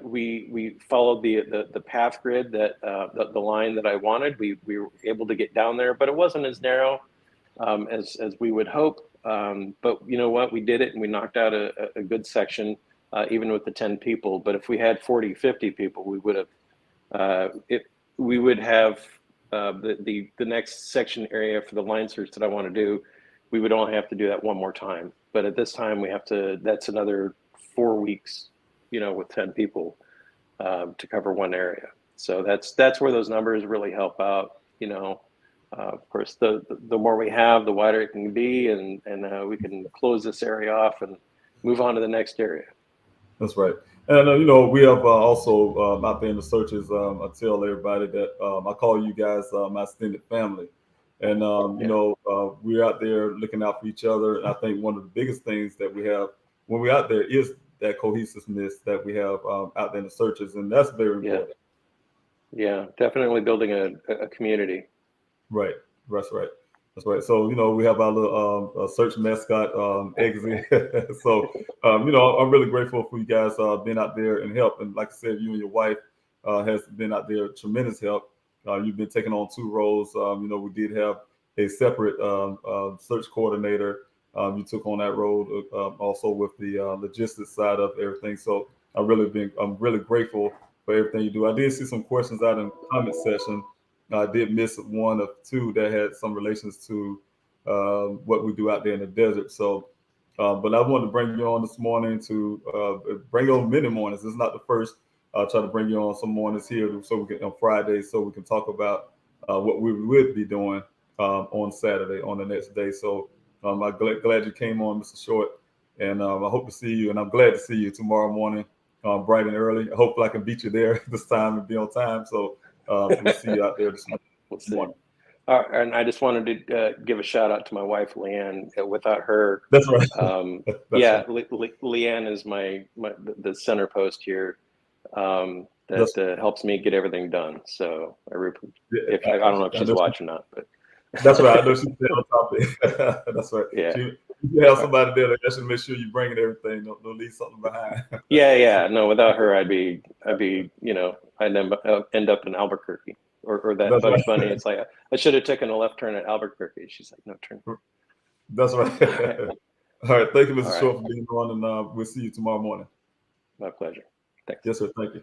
Speaker 6: We followed the path grid that the line that I wanted. We were able to get down there, but it wasn't as narrow as we would hope. But you know what? We did it, and we knocked out a good section, even with the 10 people. But if we had 40, 50 people, we would have the next section area for the line search that I want to do. We would only have to do that one more time. But at this time, we have to. That's another 4 weeks, with 10 people to cover one area. So that's where those numbers really help out. Of course, the more we have, the wider it can be, and we can close this area off and move on to the next area.
Speaker 1: That's right. And, we have also out there in the searches, I tell everybody that I call you guys my extended family. And, we're out there looking out for each other. And I think one of the biggest things that we have when we're out there is that cohesiveness that we have out there in the searches. And that's very important.
Speaker 6: Yeah, definitely building a community.
Speaker 1: Right. That's right. That's right. So, we have our little search mascot, Eggsy. So, I'm really grateful for you guys being out there and help. And like I said, you and your wife has been out there, tremendous help. You've been taking on 2 roles. We did have a separate search coordinator. You took on that role also with the logistics side of everything. So I'm really grateful for everything you do. I did see some questions out in the comment section. I did miss one of 2 that had some relations to what we do out there in the desert. So, but I wanted to bring you on this morning to bring you on many mornings. This is not the first. I'll try to bring you on some mornings here so we can on Friday, so we can talk about what we would be doing on Saturday, on the next day. So I'm glad you came on, Mr. Short, and I hope to see you. And I'm glad to see you tomorrow morning, bright and early. Hopefully I can beat you there this time and be on time. So we'll see you out there this morning.
Speaker 6: And I just wanted to give a shout out to my wife, Leanne. Without her,
Speaker 1: that's right.
Speaker 6: Leanne is the center post here that helps me get everything done. So I don't know if she's watching or not, but
Speaker 1: that's right. I know she's on top of it. That's right.
Speaker 6: Yeah.
Speaker 1: You have somebody there that should make sure you're bringing everything. Don't leave something behind.
Speaker 6: Yeah. No, without her, I'd end up in Albuquerque or that
Speaker 1: That's
Speaker 6: Bugs
Speaker 1: right.
Speaker 6: Bunny. It's like I should have taken a left turn at Albuquerque. She's like, no, turn.
Speaker 1: That's right. All right. Thank you, Mr. Short, for being on, and we'll see you tomorrow morning.
Speaker 6: My pleasure. Thanks.
Speaker 1: Yes, sir. Thank you.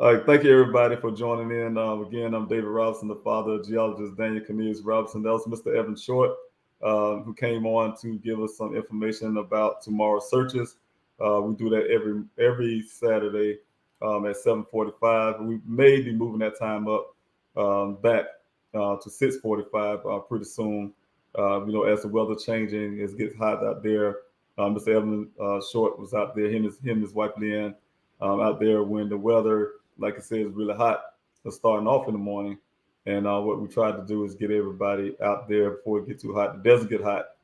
Speaker 1: All right, thank you everybody for joining in. Again, I'm David Robinson, the father of geologist Daniel Robinson. That was Mr. Evan Short, who came on to give us some information about tomorrow's searches. We do that every Saturday at 7:45. We may be moving that time up back to 6:45 pretty soon. As the weather changing, it gets hot out there. Mr. Evan Short was out there, him and his wife Leanne, out there when the weather, like I said, is really hot. It's starting off in the morning, and what we tried to do is get everybody out there before it gets too hot. It doesn't get hot.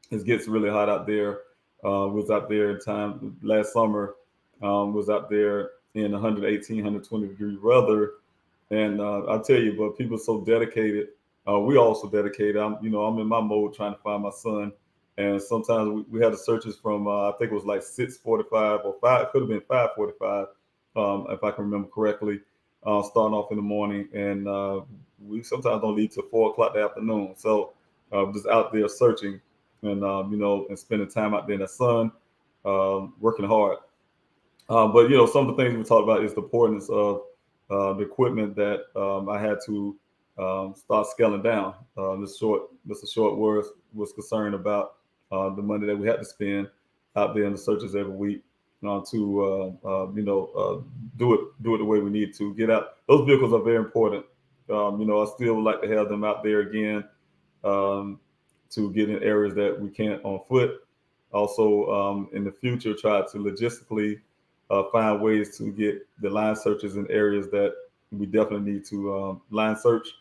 Speaker 1: It gets really hot out there. Was out there in time last summer. Was out there in 118, 120 degree weather, and I'll tell you, but people are so dedicated. We also dedicated. I'm in my mode trying to find my son. And sometimes we had the searches from, I think it was like 6:45 or 5, could have been 5:45, if I can remember correctly, starting off in the morning. And we sometimes don't leave till 4 o'clock the afternoon. So just out there searching and, and spending time out there in the sun, working hard. But, some of the things we talked about is the importance of the equipment that I had to start scaling down. Mr. Short was concerned about the money that we had to spend out there in the searches every week to do it the way we need to get out. Those vehicles are very important. I still would like to have them out there again to get in areas that we can't on foot. Also, in the future, try to logistically find ways to get the line searches in areas that we definitely need to line search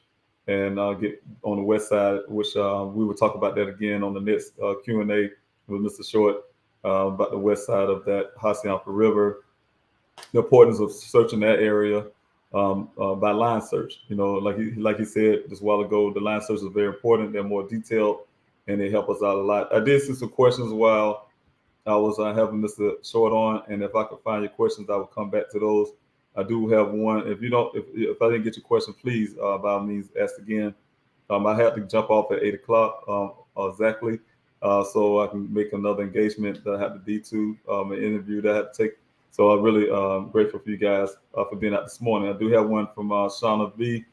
Speaker 1: and get on the west side, which we will talk about that again on the next Q&A with Mr. Short. about the west side of that Hassayampa River, the importance of searching that area by line search. Like he said just a while ago, the line search is very important. They're more detailed and they help us out a lot. I did see some questions while I was having Mr. Short on, and if I could find your questions, I will come back to those. I do have one. If I didn't get your question, please by all means ask again. I had to jump off at 8:00 exactly, so I can make another engagement that I had to be to, an interview that I had to take. So I'm really grateful for you guys for being out this morning. I do have one from Shauna V.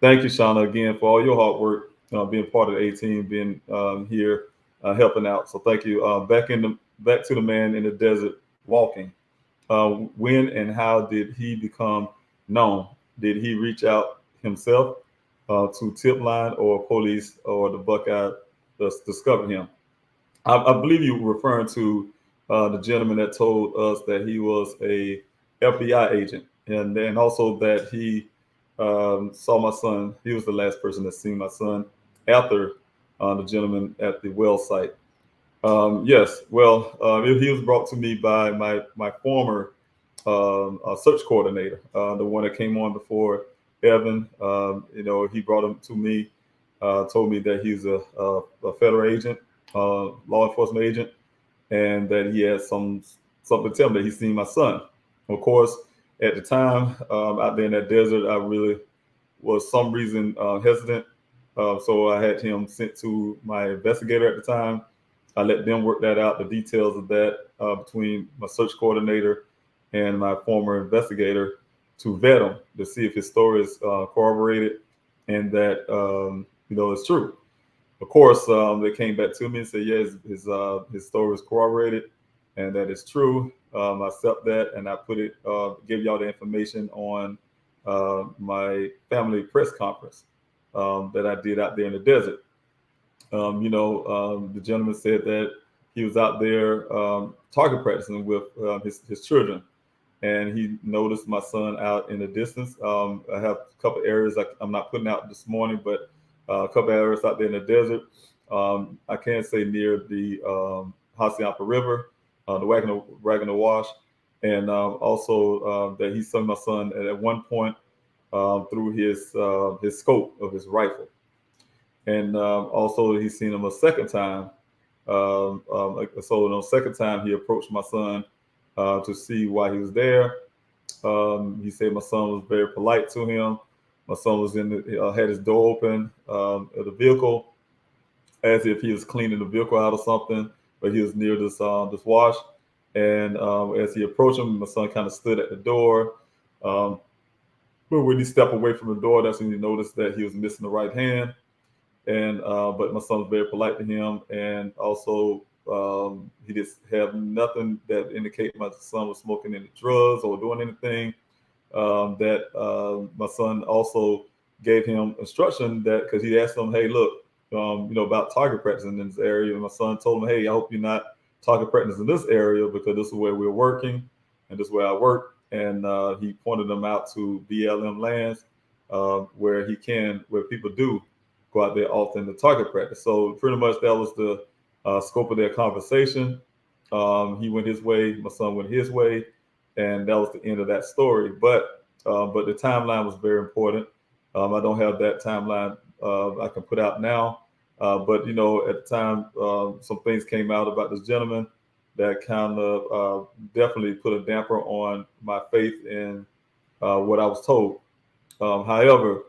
Speaker 1: Thank you, Shauna, again for all your hard work, being part of the A-team, being here, helping out. So thank you. Back to the man in the desert walking. When and how did he become known? Did he reach out himself to tip line or police or the Buckeye discovered him? I believe you were referring to the gentleman that told us that he was a FBI agent, and then also that he saw my son. He was the last person that seen my son after the gentleman at the well site. Yes, well, he was brought to me by my former search coordinator, the one that came on before Evan. He brought him to me, told me that he's a federal agent, law enforcement agent, and that he had something to tell me that he's seen my son. Of course, at the time out there in that desert, I really was some reason hesitant. So I had him sent to my investigator at the time. I let them work that out, the details of that between my search coordinator and my former investigator to vet him to see if his story is corroborated and that it's true. Of course, they came back to me and said, yes, his story is corroborated and that is true. I accept that, and I give y'all the information on my family press conference that I did out there in the desert. The gentleman said that he was out there target practicing with his children, and he noticed my son out in the distance. I have a couple areas I'm not putting out this morning, but a couple areas out there in the desert. I can't say near the Hassayampa River, the Wagner Wash, and also that he saw my son at one point through his scope of his rifle. And also he's seen him a second time. So on the second time he approached my son to see why he was there. He said my son was very polite to him. My son was had his door open of the vehicle as if he was cleaning the vehicle out or something, but he was near this wash. And as he approached him, my son kind of stood at the door. But when he stepped away from the door, that's when he noticed that he was missing the right hand. And but my son was very polite to him, and also he just had nothing that indicated my son was smoking any drugs or doing anything. My son also gave him instruction that because he asked him, "Hey, look, about target practicing in this area." And my son told him, "Hey, I hope you're not target practicing in this area because this is where we're working, and this is where I work." And he pointed them out to BLM lands where people do go out there often to target practice. So pretty much that was the scope of their conversation. He went his way, my son went his way, and that was the end of that story. But the timeline was very important. I don't have that timeline I can put out now. But at the time, some things came out about this gentleman that kind of definitely put a damper on my faith in what I was told. However,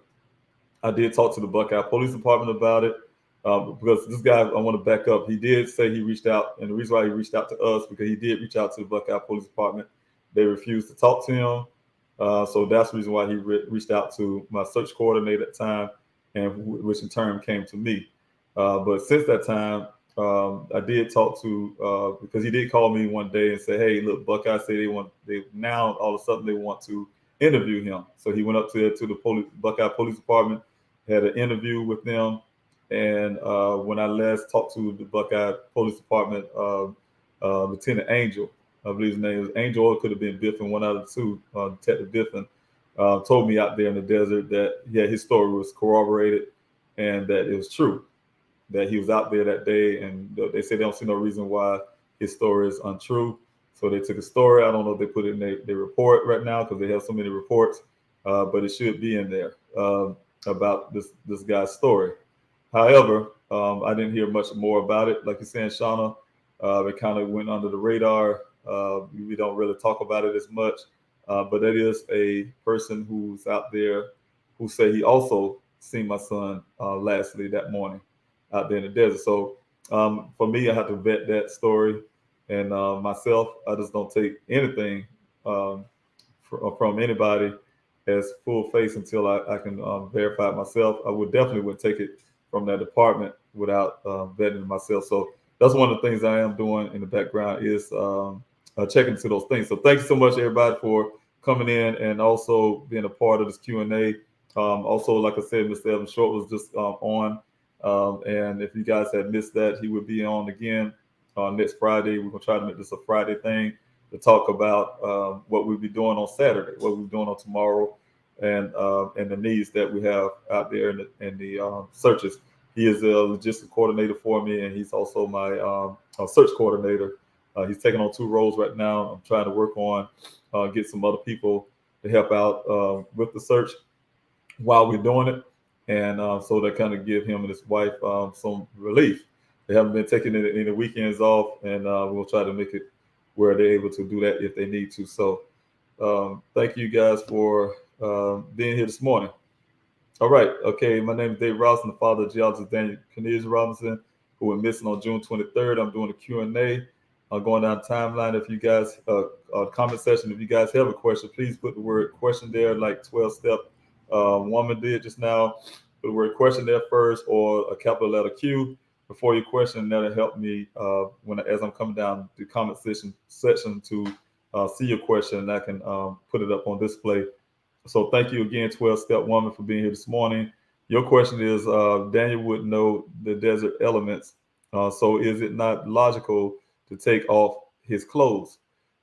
Speaker 1: I did talk to the Buckeye Police Department about it because this guy, I want to back up. He did say he reached out, and the reason why he reached out to us because he did reach out to the Buckeye Police Department. They refused to talk to him, so that's the reason why he reached out to my search coordinator at the time, and which in turn came to me. But since that time, I did talk to because he did call me one day and say, "Hey, look, Buckeye say they now all of a sudden they want to interview him." So he went up to the Buckeye Police Department, had an interview with them, and when I last talked to the Buckeye Police Department, Lieutenant Angel, I believe his name was Angel, or it could have been Biffin, one out of the two, Detective Biffin, told me out there in the desert that his story was corroborated and that it was true, that he was out there that day, and they said they don't see no reason why his story is untrue. So they took a story. I don't know if they put it in their report right now because they have so many reports, but it should be in there about this guy's story. However, I didn't hear much more about it. Like you're saying, Shauna, it kind of went under the radar. We don't really talk about it as much, but it is a person who's out there who said he also seen my son lastly that morning out there in the desert. So for me, I have to vet that story. And myself, I just don't take anything from anybody as full face until I can verify it myself. I would take it from that department without vetting myself. So that's one of the things I am doing in the background is checking into those things. So thank you so much, everybody, for coming in and also being a part of this Q&A. Also, like I said, Mr. Evan Short was just on. And if you guys had missed that, he would be on again next Friday. We're going to try to make this a Friday thing to talk about what we'll be doing on Saturday, what we'll be doing on tomorrow, and the needs that we have out there in the searches. He is a logistics coordinator for me, and he's also my search coordinator. He's taking on 2 roles right now. I'm trying to work on get some other people to help out with the search while we're doing it, and so that kind of give him and his wife some relief. They haven't been taking any weekends off, and we'll try to make it where they're able to do that if they need to. So thank you guys for being here this morning. All right. Okay. My name is Dave Robinson, the father of geologist Daniel Robinson, who went missing on June 23rd. I'm doing a Q&A. I'm going down the timeline. If you guys, comment section, if you guys have a question, please put the word question there like 12-step woman did just now. Put the word question there first or a capital letter Q before your question. That'll help me as I'm coming down the comment section to see your question, and I can put it up on display. So thank you again, 12-step woman, for being here this morning. Your question is, Daniel would know the desert elements. So is it not logical to take off his clothes?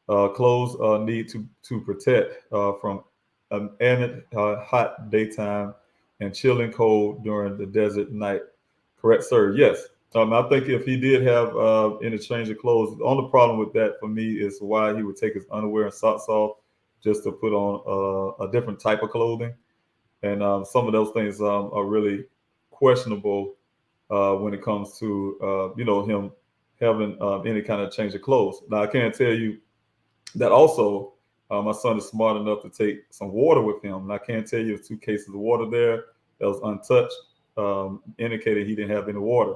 Speaker 1: Clothes need to protect from an humid, hot daytime and chilling cold during the desert night. Correct, sir? Yes. I think if he did have interchange of clothes, the only problem with that for me is why he would take his underwear and socks off just to put on a different type of clothing. And some of those things are really questionable when it comes to, him having any kind of change of clothes. Now, I can tell you that also my son is smart enough to take some water with him. And I can tell you 2 cases of water there that was untouched, indicated he didn't have any water.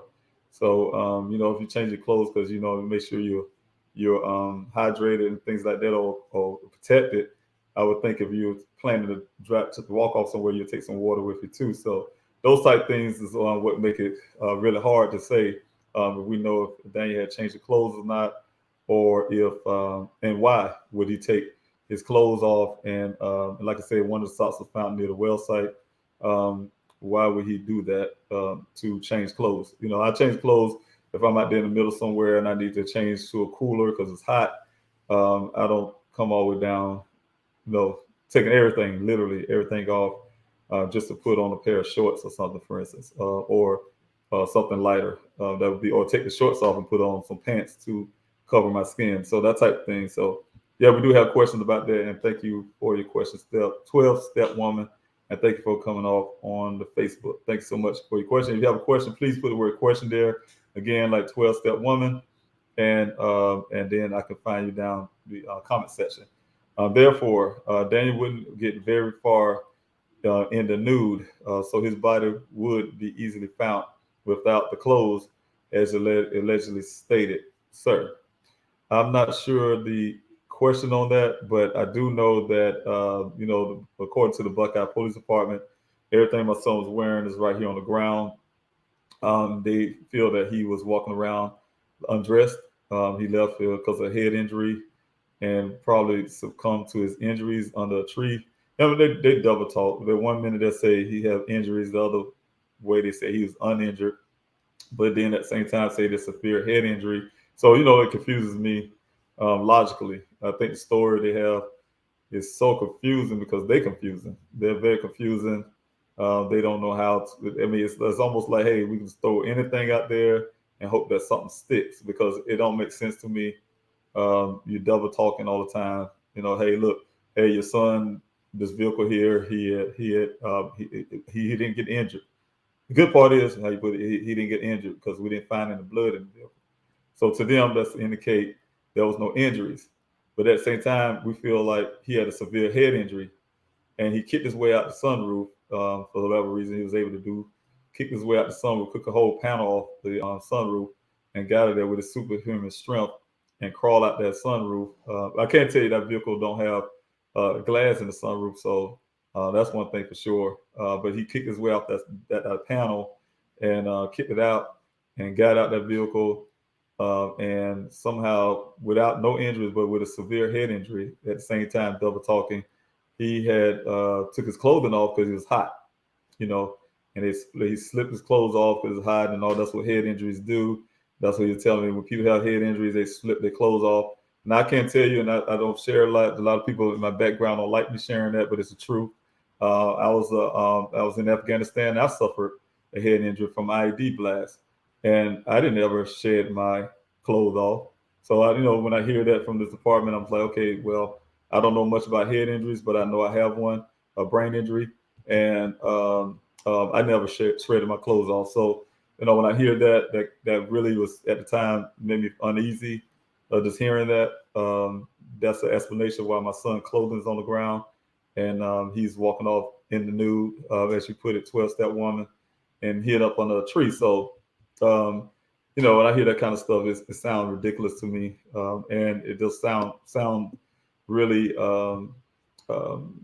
Speaker 1: So, if you change your clothes because, make sure you're hydrated and things like that or protected, I would think if you're planning to walk off somewhere, you'll take some water with you too. So those type things is what make it really hard to say if we know if Daniel had changed the clothes or not, or if and why would he take his clothes off. And like I said, one of the socks was found near the well site. Why would he do that to change clothes? I change clothes if I'm out there in the middle somewhere and I need to change to a cooler because it's hot. I don't come all the way down, taking literally everything off just to put on a pair of shorts or something, for instance, or something lighter. That would be, or take the shorts off and put on some pants to cover my skin. So that type of thing. So yeah, we do have questions about that. And thank you for your question, 12-step woman. And thank you for coming off on the Facebook. Thanks so much for your question. If you have a question, please put the word question there. Again, like 12-step woman. And then I can find you down the comment section. Therefore, Daniel wouldn't get very far in the nude, so his body would be easily found without the clothes, as allegedly stated, sir. I'm not sure the question on that, but I do know that, according to the Buckeye Police Department, everything my son was wearing is right here on the ground. They feel that he was walking around undressed. He left here because of a head injury and probably succumbed to his injuries under a tree. They double talk. The 1 minute they say he have injuries, the other way they say he was uninjured, but then at the same time say this severe head injury. So, it confuses me logically. I think the story they have is so confusing because they're confusing. They're very confusing. They don't know how to, it's almost like, hey, we can just throw anything out there and hope that something sticks, because it don't make sense to me. You're double talking all the time. Hey, look, hey, your son, this vehicle here, he didn't get injured. The good part is how you put it, he didn't get injured because we didn't find any blood in the vehicle. So to them, that's to indicate there was no injuries. But at the same time, we feel like he had a severe head injury, and he kicked his way out the sunroof for whatever reason he was able to do. Kicked his way out the sunroof, took a whole panel off the sunroof, and got it there with his superhuman strength and crawled out that sunroof. I can't tell you that vehicle don't have glass in the sunroof, so that's one thing for sure. But he kicked his way off that panel and kicked it out and got out that vehicle. And somehow, without no injuries, but with a severe head injury, at the same time, double talking, he had took his clothing off because he was hot, and he slipped his clothes off because it's hot and all. That's what head injuries do. That's what you're telling me. When people have head injuries, they slip their clothes off. And I can't tell you, and I don't share a lot. A lot of people in my background don't like me sharing that, but it's the truth. I was in Afghanistan. I suffered a head injury from IED blast, and I didn't ever shed my clothes off. So when I hear that from this department, I'm like, okay, well, I don't know much about head injuries, but I know I have one, a brain injury, and I never shredded my clothes off. So when I hear that really was at the time made me uneasy. Just hearing that, that's an explanation why my son's clothing is on the ground, and he's walking off in the nude, as you put it, 12-step woman, and hid up under a tree. So, when I hear that kind of stuff, it sounds ridiculous to me, and it does sound really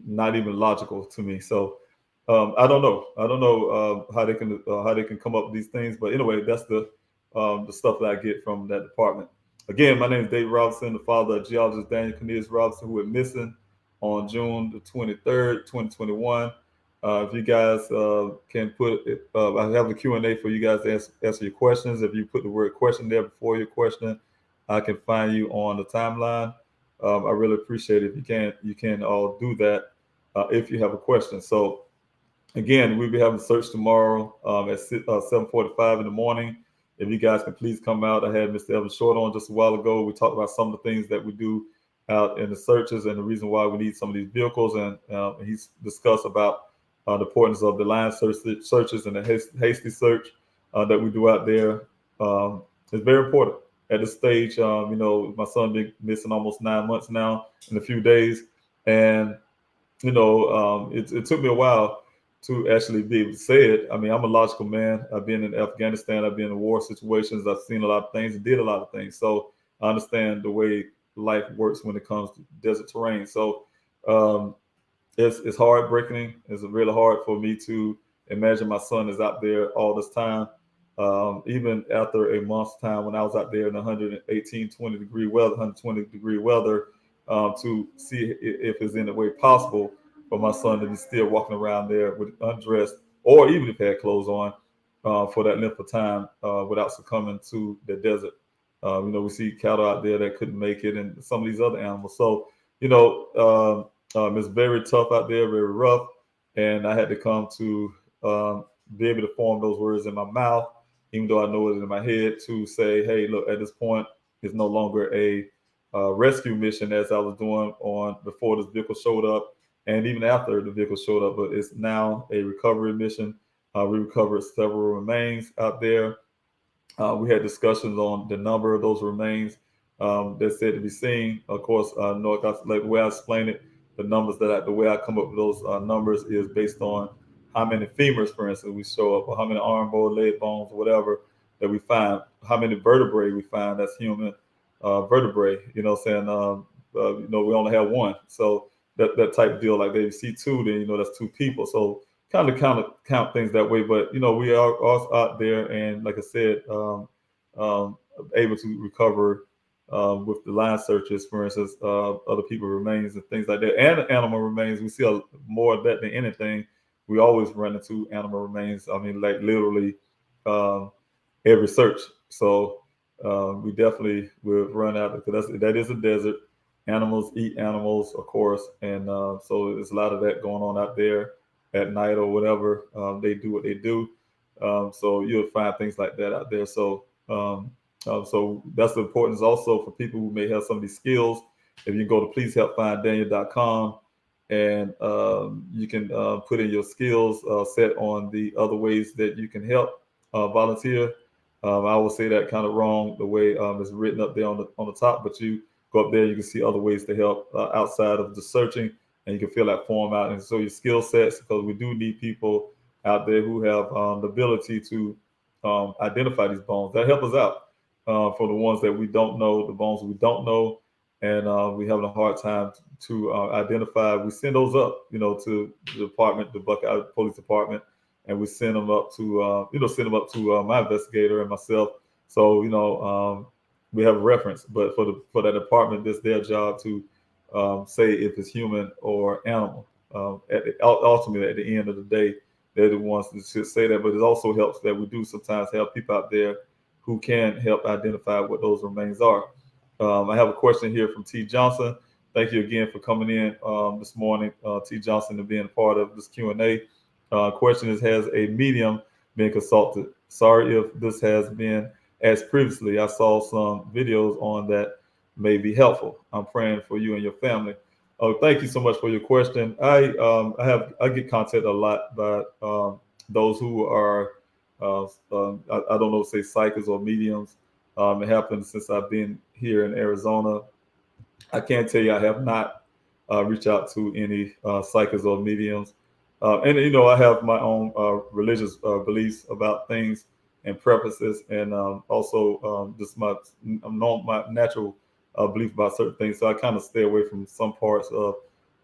Speaker 1: not even logical to me. So, I don't know how they can come up with these things, but anyway, that's the stuff that I get from that department. Again, my name is David Robinson, the father of geologist Daniel Robinson, who went missing on June the 23rd, 2021. If you guys can put it, I have a Q&A for you guys to answer your questions. If you put the word question there before your question, I can find you on the timeline. I really appreciate it. If you can all do that if you have a question. So again, we'll be having search tomorrow at 7:45 in the morning. If you guys can please come out. I had Mr. Evan Short on just a while ago. We talked about some of the things that we do out in the searches and the reason why we need some of these vehicles. And he's discussed about the importance of the line searches and the hasty search that we do out there. It's very important at this stage. My son been missing almost 9 months now in a few days. And, it took me a while to actually be able to say it. I mean, I'm a logical man. I've been in Afghanistan. I've been in war situations. I've seen a lot of things and did a lot of things. So I understand the way life works when it comes to desert terrain. So it's heartbreaking. It's really hard for me to imagine my son is out there all this time. Even after a month's time when I was out there in 120 degree weather, to see if it's in a way possible for my son to be still walking around there with undressed, or even if he had clothes on, for that length of time without succumbing to the desert. We see cattle out there that couldn't make it, and some of these other animals. So, it's very tough out there, very rough, and I had to come to be able to form those words in my mouth, even though I know it in my head, to say, hey, look, at this point, it's no longer a rescue mission as I was doing before this vehicle showed up, and even after the vehicle showed up, but it's now a recovery mission. We recovered several remains out there. We had discussions on the number of those remains that's said to be seen. Of course, like the way I explain it, the way I come up with those numbers is based on how many femurs, for instance, we show up, or how many arm bones, leg bones, whatever that we find, how many vertebrae we find that's human vertebrae. We only have one. So that type of deal, like they see two, then that's two people. So kind of count things that way. But we are also out there, and like I said, able to recover with the line searches, for instance, other people's remains and things like that, and animal remains. We see more of that than anything. We always run into animal remains. I mean, like literally every search. So we definitely will run out, because that is a desert. Animals eat animals, of course, and so there's a lot of that going on out there at night or whatever. They do what they do. So you'll find things like that out there. So So that's the importance also for people who may have some of these skills. If you go to pleasehelpfinddaniel.com and you can put in your skills set on the other ways that you can help volunteer. I will say that kind of wrong the way it's written up there on the top, but you go up there, you can see other ways to help outside of just searching, and you can fill that form out and show your skill sets, because we do need people out there who have the ability to identify these bones. That help us out for the ones that we don't know, the bones we don't know, and we having a hard time to identify. We send those up, to the department, the Buckeye Police Department, and we send them up to, my investigator and myself. So, we have a reference, but for that department, it's their job to say if it's human or animal. Ultimately, at the end of the day, they're the ones that should say that. But it also helps that we do sometimes have people out there who can help identify what those remains are. I have a question here from T. Johnson. Thank you again for coming in this morning, T. Johnson, and being a part of this Q&A. Question is, has a medium been consulted? Sorry if this has been asked previously. I saw some videos on that may be helpful. I'm praying for you and your family. Thank you so much for your question. I get contacted a lot by those who are I don't know, say psychics or mediums. It happened since I've been here in Arizona. I can't tell you I have not reached out to any psychics or mediums. And I have my own religious beliefs about things and preferences, and also just my natural belief about certain things. So I kind of stay away from some parts of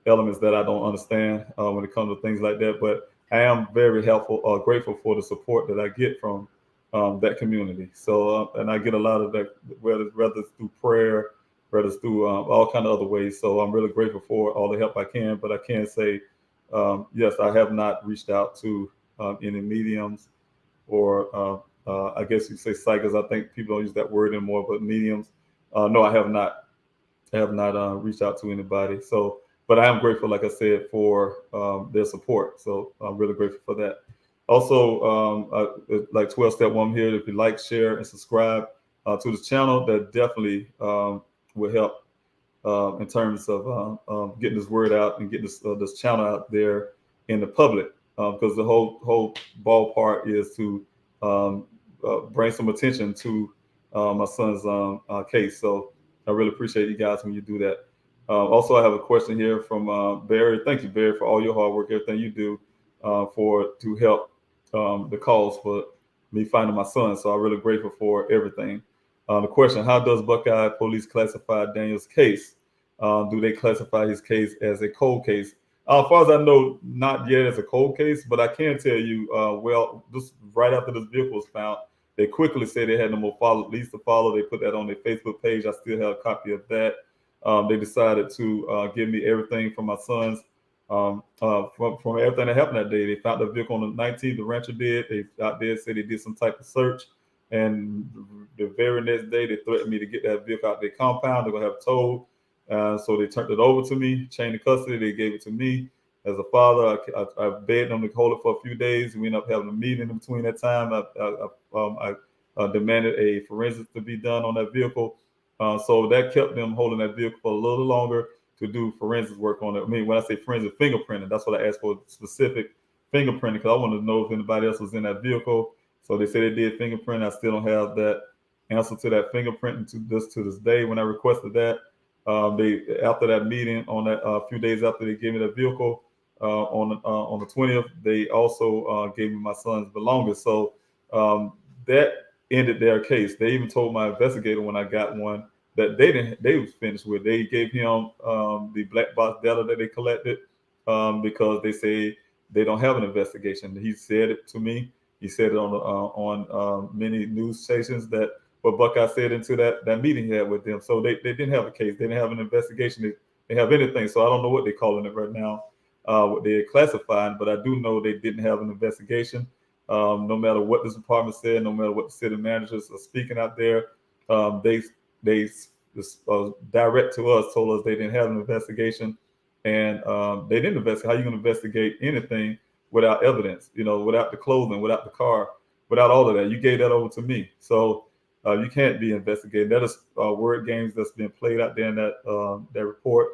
Speaker 1: elements that I don't understand when it comes to things like that. But I am very grateful for the support that I get from that community. So, and I get a lot of that, whether it's through prayer, whether it's through all kind of other ways. So I'm really grateful for all the help I can. But I can say, yes, I have not reached out to any mediums or I guess you say psychics. I think people don't use that word anymore, but mediums. No, I have not. I have not reached out to anybody. So, but I am grateful, like I said, for their support. So I'm really grateful for that. Also, like 12-step one here, if you like, share, and subscribe to the channel, that definitely will help in terms of getting this word out and getting this channel out there in the public. Because the whole ballpark is to bring some attention to my son's case. So I really appreciate you guys when you do that. Also, I have a question here from Barry. Thank you, Barry, for all your hard work, everything you do to help the cause for me finding my son. So I'm really grateful for everything. The question: how does Buckeye Police classify Daniel's case? Do they classify his case as a cold case? As far as I know, not yet as a cold case, but I can tell you, just right after this vehicle was found, they quickly said they had no more leads to follow. They put that on their Facebook page. I still have a copy of that. They decided to give me everything from my sons, from everything that happened that day. They found the vehicle on the 19th. The rancher did. They out there said they did some type of search, and the very next day they threatened me to get that vehicle out their compound. They're gonna have it towed. So they turned it over to me, chain of custody. They gave it to me as a father. I begged them to hold it for a few days. We ended up having a meeting in between that time. I demanded a forensics to be done on that vehicle. So that kept them holding that vehicle for a little longer to do forensics work on it. I mean, when I say forensic, fingerprinting, that's what I asked for, specific fingerprinting, because I wanted to know if anybody else was in that vehicle. So they said they did fingerprint. I still don't have that answer to that fingerprinting to this day. When I requested that, after that meeting on that a few days after they gave me that vehicle on the 20th, they also gave me my son's belongings. So that ended their case. They even told my investigator when I got one that they was finished with. They gave him the black box data that they collected because they say they don't have an investigation. He said it to me. He said it on many news stations that what Buckeye said into that meeting he had with them. So they didn't have a case. They didn't have an investigation. They have anything. So I don't know what they're calling it right now, what they're classifying, but I do know they didn't have an investigation. No matter what this department said, no matter what the city managers are speaking out there, they direct to us, told us they didn't have an investigation, and they didn't investigate. How are you going to investigate anything without evidence? Without the clothing, without the car, without all of that. You gave that over to me. So You can't be investigating. That is word games that's being played out there in that report,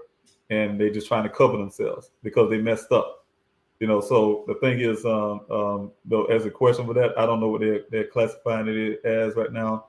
Speaker 1: and they're just trying to cover themselves because they messed up. So the thing is, though, as a question for that, I don't know what they're classifying it as right now.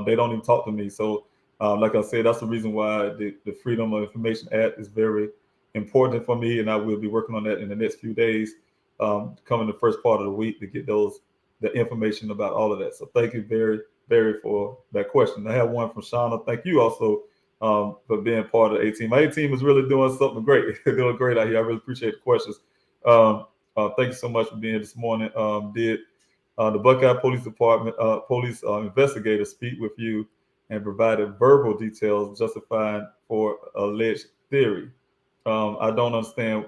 Speaker 1: They don't even talk to me. So, like I said, that's the reason why the Freedom of Information Act is very important for me, and I will be working on that in the next few days, coming the first part of the week to get the information about all of that. So thank you very, very for that question. I have one from Shauna. Thank you also for being part of the A-Team. My A-Team is really doing something great. They're doing great out here. I really appreciate the questions. Thank you so much for being here this morning. Did the Buckeye Police Department police investigator speak with you and provided verbal details justifying for alleged theory? I don't understand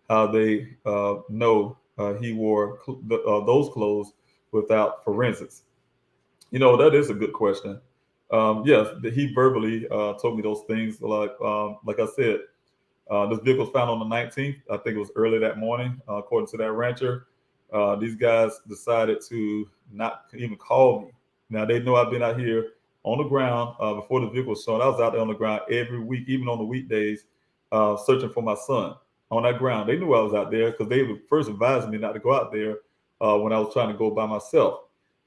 Speaker 1: how they know he wore those clothes without forensics. That is a good question. Yes, he verbally told me those things. Like I said, this vehicle was found on the 19th. I think it was early that morning, according to that rancher. These guys decided to not even call me. Now, they know I've been out here on the ground before the vehicle was shown. I was out there on the ground every week, even on the weekdays, searching for my son on that ground. They knew I was out there because they first advised me not to go out there when I was trying to go by myself.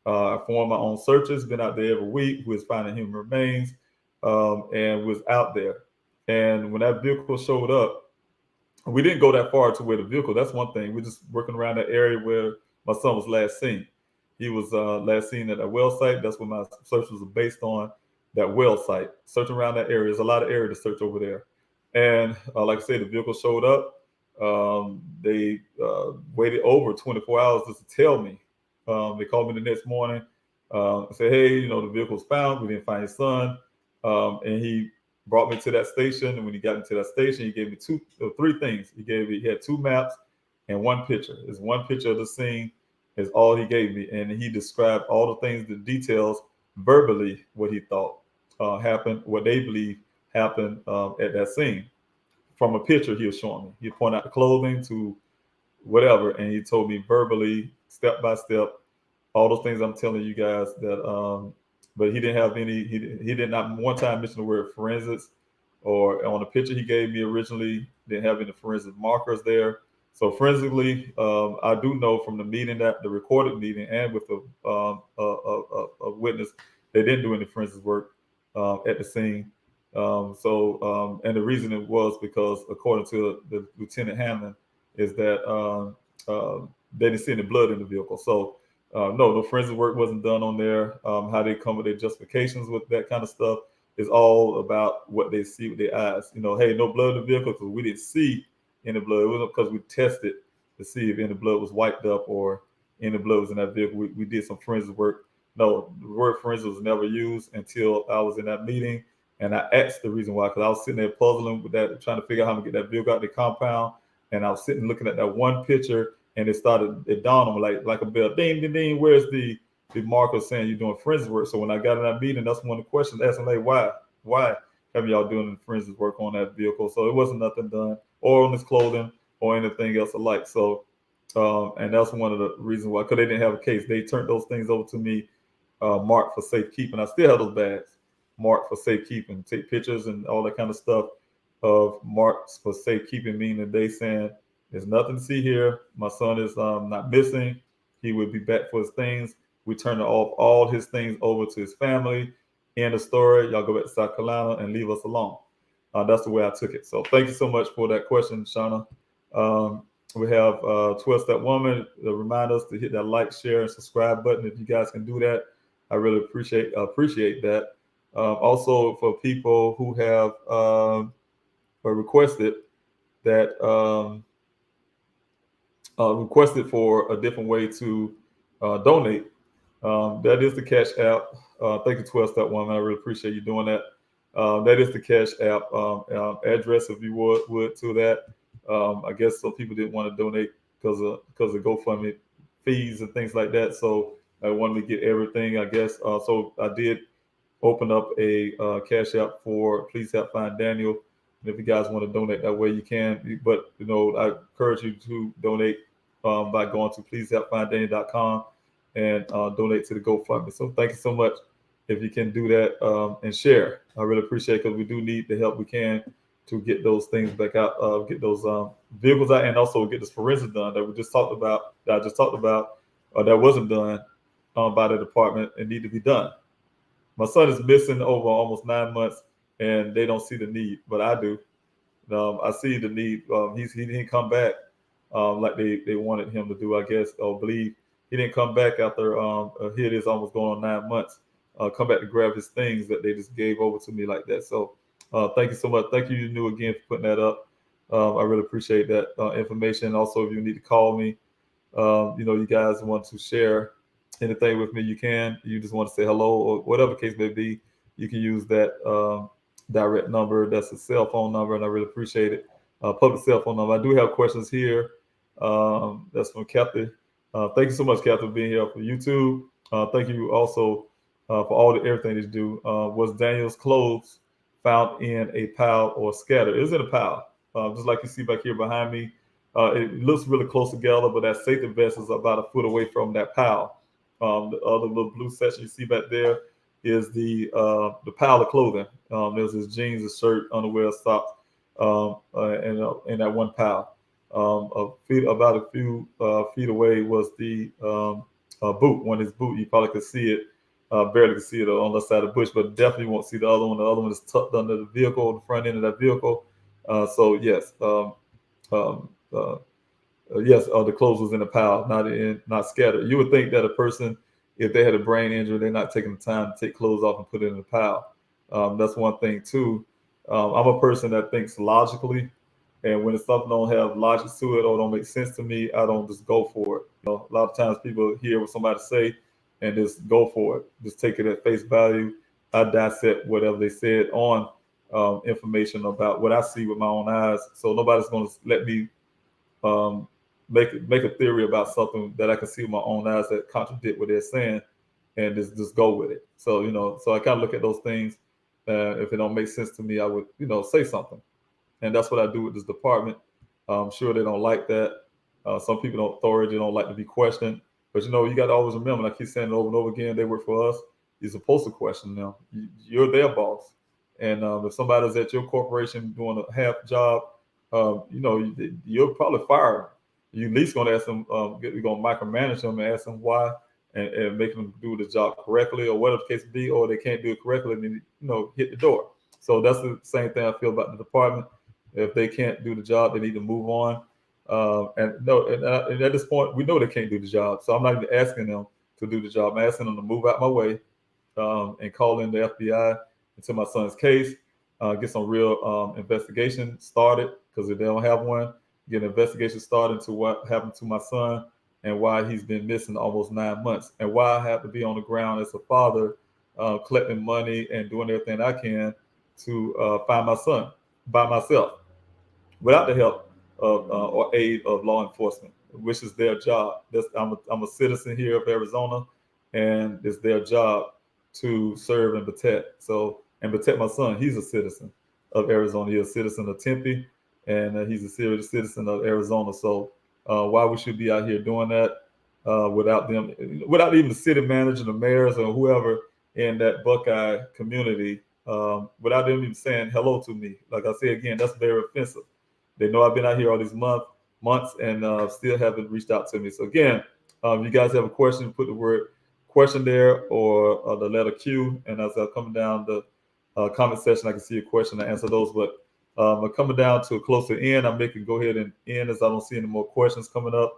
Speaker 1: I formed my own searches, been out there every week, was finding human remains, and was out there. And when that vehicle showed up, we didn't go that far to where the vehicle, that's one thing. We're just working around that area where my son was last seen. He was last seen at a well site. That's what my search was based on, that well site. Searching around that area. There's a lot of area to search over there. And like I said, the vehicle showed up. They waited over 24 hours just to tell me. They called me the next morning, said, hey, the vehicle was found. We didn't find your son. And he brought me to that station. And when he got into that station, he gave me three things. He had two maps and one picture. It's one picture of the scene is all he gave me. And he described all the things, the details verbally, what he thought happened, what they believe happened at that scene. From a picture he was showing me. He pointed out the clothing to whatever. And he told me verbally, step by step, all those things I'm telling you guys that, but he didn't have any, he did not one time mention the word forensics, or on the picture he gave me originally, didn't have any forensic markers there. So forensically, I do know from the meeting, that the recorded meeting, and with a witness, they didn't do any forensic work at the scene. And the reason it was because, according to the Lieutenant Hammond, is that they didn't see any blood in the vehicle. So no forensic work wasn't done on there. How they come with their justifications with that kind of stuff is all about what they see with their eyes. Hey, no blood in the vehicle because we didn't see any blood. It wasn't because we tested to see if any blood was wiped up or any blood was in that vehicle. We did some forensic work. No, the word forensic was never used until I was in that meeting. And I asked the reason why, because I was sitting there puzzling with that, trying to figure out how to get that vehicle out the compound. And I was sitting looking at that one picture, and it dawned on me like a bell, ding, ding, ding, where's the marker saying you're doing forensic work? So when I got in that meeting, that's one of the questions, asking, like, why have y'all doing forensic work on that vehicle? So it wasn't nothing done, or on his clothing, or anything else alike. So, and that's one of the reasons why, because they didn't have a case. They turned those things over to me, marked for safekeeping. I still have those bags marked for safekeeping, take pictures and all that kind of stuff of marks for safekeeping, meaning they saying there's nothing to see here. My son is not missing. He would be back for his things. We turned all his things over to his family. End of story. Y'all go back to South Carolina and leave us alone. That's the way I took it. So thank you so much for that question, Shauna. We have 12-Step Woman. Remind us to hit that like, share, and subscribe button. If you guys can do that, I really appreciate that. Also, for people who have requested for a different way to donate, that is the Cash App. Thank you, 12-Step Woman. I really appreciate you doing that. That is the Cash App address, if you would to that. I guess some people didn't want to donate because of GoFundMe fees and things like that. So I wanted to get everything, I guess. So I did open up a Cash App for Please Help Find Daniel. And if you guys want to donate that way, you can. But I encourage you to donate by going to pleasehelpfinddaniel.com and donate to the GoFundMe. So thank you so much if you can do that and share. I really appreciate it because we do need the help we can to get those things back out, get those vehicles out, and also get this forensic done that we just talked about, that I just talked about, that wasn't done by the department and need to be done. My son is missing over almost 9 months, and they don't see the need, but I do. I see the need. He didn't come back like they wanted him to do, I guess, or believe. He didn't come back after here it is almost going on 9 months. Come back to grab his things that they just gave over to me like that. So thank you so much. Thank you, New, again, for putting that up. I really appreciate that information. Also, if you need to call me, you guys want to share anything with me, you can. You just want to say hello or whatever case may be, you can use that direct number. That's a cell phone number, and I really appreciate it. Public cell phone number. I do have questions here. That's from Kathy. Thank you so much, Kathy, for being here for YouTube. Thank you also for everything that you do. Was Daniel's clothes found in a pile or scattered? It was in a pile, just like you see back here behind me. It looks really close together, but that safety vest is about a foot away from that pile. The other little blue section you see back there is the pile of clothing. There's his jeans, his shirt, underwear, socks, in that one pile. About a few feet away was the boot. One his boot, you probably could see it, barely could see it on the side of the bush, but definitely won't see the other one. The other one is tucked under the vehicle, the front end of that vehicle. So yes, yes, the clothes was in a pile, not scattered. You would think that a person, if they had a brain injury, they're not taking the time to take clothes off and put it in a pile. That's one thing too. I'm a person that thinks logically, and when something don't have logic to it or don't make sense to me, I don't just go for it. A lot of times people hear what somebody say and just go for it, just take it at face value. I dissect whatever they said on information about what I see with my own eyes. So nobody's going to let me make a theory about something that I can see with my own eyes that contradict what they're saying, and just go with it. So so I kind of look at those things. If it don't make sense to me, I would say something, and that's what I do with this department. I'm sure they don't like that. Some people don't authority don't like to be questioned, but you got to always remember. And I keep saying it over and over again. They work for us. You're supposed to question them. You're their boss, and if somebody's at your corporation doing a half job, you'll probably fire them. You at least going to ask them, you're going to micromanage them and ask them why, and make them do the job correctly, or whatever the case be, or they can't do it correctly, and then hit the door. So that's the same thing I feel about the department. If they can't do the job, they need to move on. And at this point, we know they can't do the job. So I'm not even asking them to do the job. I'm asking them to move out my way and call in the FBI into my son's case, get some real investigation started, because if they don't have one, get an investigation started into what happened to my son and why he's been missing almost 9 months, and why I have to be on the ground as a father, collecting money and doing everything I can to find my son by myself, without the help of or aid of law enforcement, which is their job. I'm a citizen here of Arizona, and it's their job to serve and protect. And protect my son. He's a citizen of Arizona. He's a citizen of Tempe, and he's a serious citizen of Arizona. So why we should be out here doing that without them, without even the city manager, the mayors, or whoever in that Buckeye community, without them even saying hello to me. Like I say again, that's very offensive. They know I've been out here all these months and still haven't reached out to me. So again, if you guys have a question, put the word question there, or the letter Q, and as I'm coming down the comment section, I can see a question and answer those. But I'm coming down to a closer end. I'm making go ahead and end, as I don't see any more questions coming up.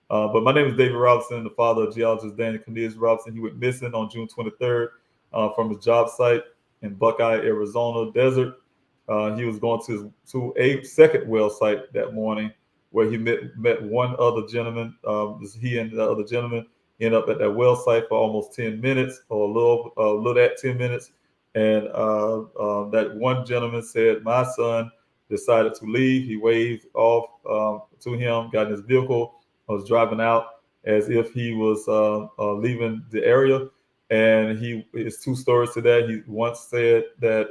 Speaker 1: But my name is David Robinson, the father of geologist Daniel Robinson. He went missing on June 23rd from his job site in Buckeye, Arizona desert. He was going to a second well site that morning, where he met one other gentleman. He and the other gentleman ended up at that well site for almost 10 minutes, or a little at 10 minutes. And that one gentleman said, my son decided to leave. He waved off to him, got in his vehicle, was driving out as if he was leaving the area. And his two stories to that. He once said that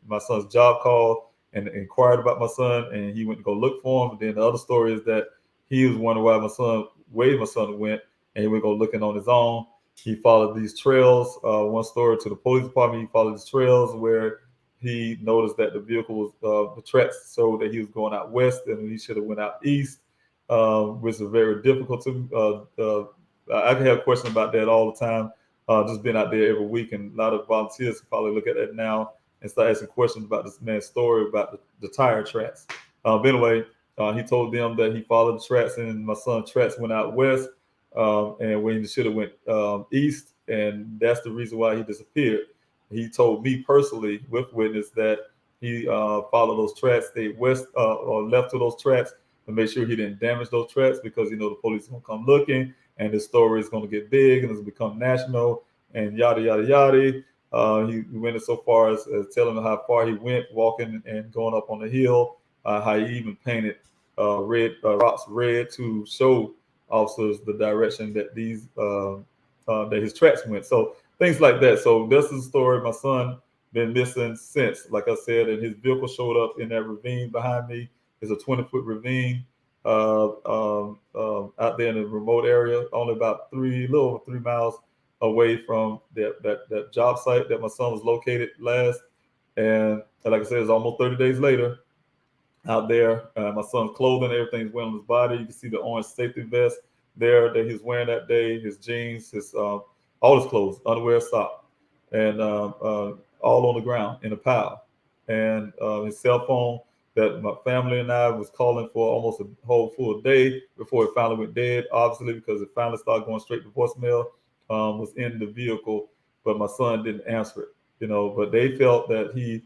Speaker 1: my son's job called and inquired about my son, and he went to go look for him. And then the other story is that he was wondering why my son waved my son went, and he went go looking on his own. he followed these trails. One story to the police department, he followed these trails where he noticed that the vehicle was, the tracks showed that he was going out west and he should have went out east, which is very difficult to, I can have questions about that all the time, just being out there every week, and a lot of volunteers can probably look at that now and start asking questions about this man's story about the tire tracks. But anyway, he told them that he followed the tracks and my son's tracks went out west, and when he should have went east, and that's the reason why he disappeared. He told me personally, with witness, that he followed those tracks, stayed west or left to those tracks to make sure he didn't damage those tracks, because the police are gonna come looking, and this story is gonna get big and it's become national and yada yada yada. He went so far as telling them how far he went walking and going up on the hill. How he even painted rocks red to show officers the direction that these that his tracks went. So things like that. So this is the story. My son been missing since, like I said, and his vehicle showed up in that ravine behind me. It's a 20-foot ravine out there in a remote area, only about a little over 3 miles away from that job site that my son was located last. And like I said, it's almost 30 days later out there. My son's clothing, everything's wet on his body. You can see the orange safety vest there that he was wearing that day, his jeans, his all his clothes, underwear, sock, and all on the ground in a pile. And his cell phone that my family and I was calling for almost a whole full day before it finally went dead, obviously, because it finally started going straight to voicemail, was in the vehicle, but my son didn't answer it, but they felt that he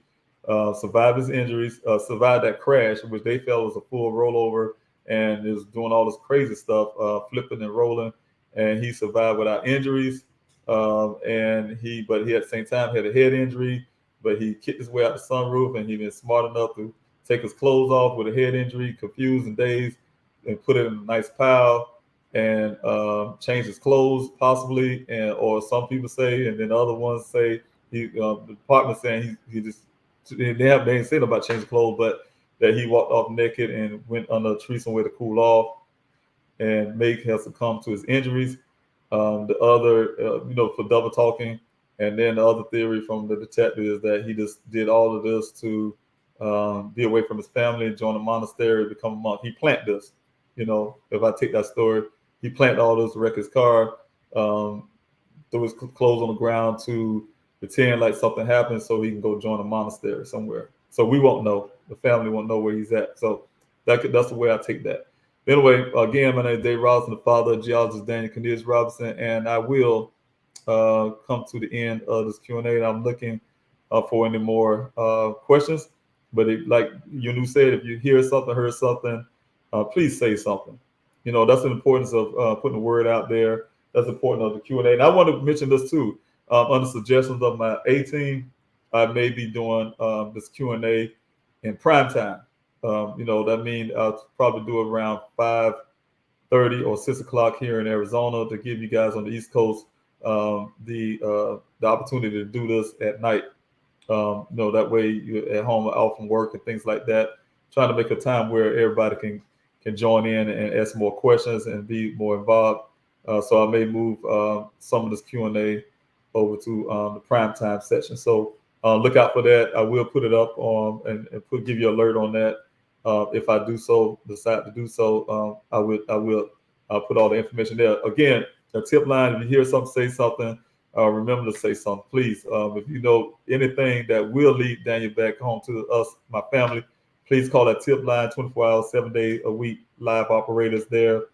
Speaker 1: survived his injuries, survived that crash, which they felt was a full rollover, and is doing all this crazy stuff, flipping and rolling, and he survived without injuries. But he at the same time had a head injury, but he kicked his way out the sunroof, and he been smart enough to take his clothes off with a head injury, confused and dazed, and put it in a nice pile, and change his clothes possibly, or some people say, and then other ones say the department saying he just. They ain't saying about changing clothes, but that he walked off naked and went under a tree somewhere to cool off, and may have succumbed to his injuries. The other, for double talking, and then the other theory from the detective is that he just did all of this to be away from his family, join a monastery, become a monk. He planned this. If I take that story, he planned all this, wreck his car, threw his clothes on the ground to pretend like something happened so he can go join a monastery somewhere. So we won't know. The family won't know where he's at. So that's the way I take that. Anyway, again, my name is Dave Robinson, the father of geologist Daniel Robinson, and I will come to the end of this Q&A. And I'm looking for any more questions. But like Yunu said, if you hear something, heard something, please say something. That's the importance of putting the word out there. That's important of the Q&A. And I want to mention this too. Under suggestions of my A team, I may be doing this Q&A in prime time. That means I'll probably do it around 5:30 or 6 o'clock here in Arizona to give you guys on the East Coast the opportunity to do this at night. That way you're at home, out from work and things like that. Trying to make a time where everybody can join in and ask more questions and be more involved. So I may move some of this Q&A over to the primetime section. So look out for that. I will put it up and give you an alert on that. If I decide to do so, I will put all the information there. Again, a tip line, if you hear something, say something. Remember to say something, please. If you know anything that will lead Daniel back home to us, my family, please call that tip line, 24 hours, 7 days a week, live operators there.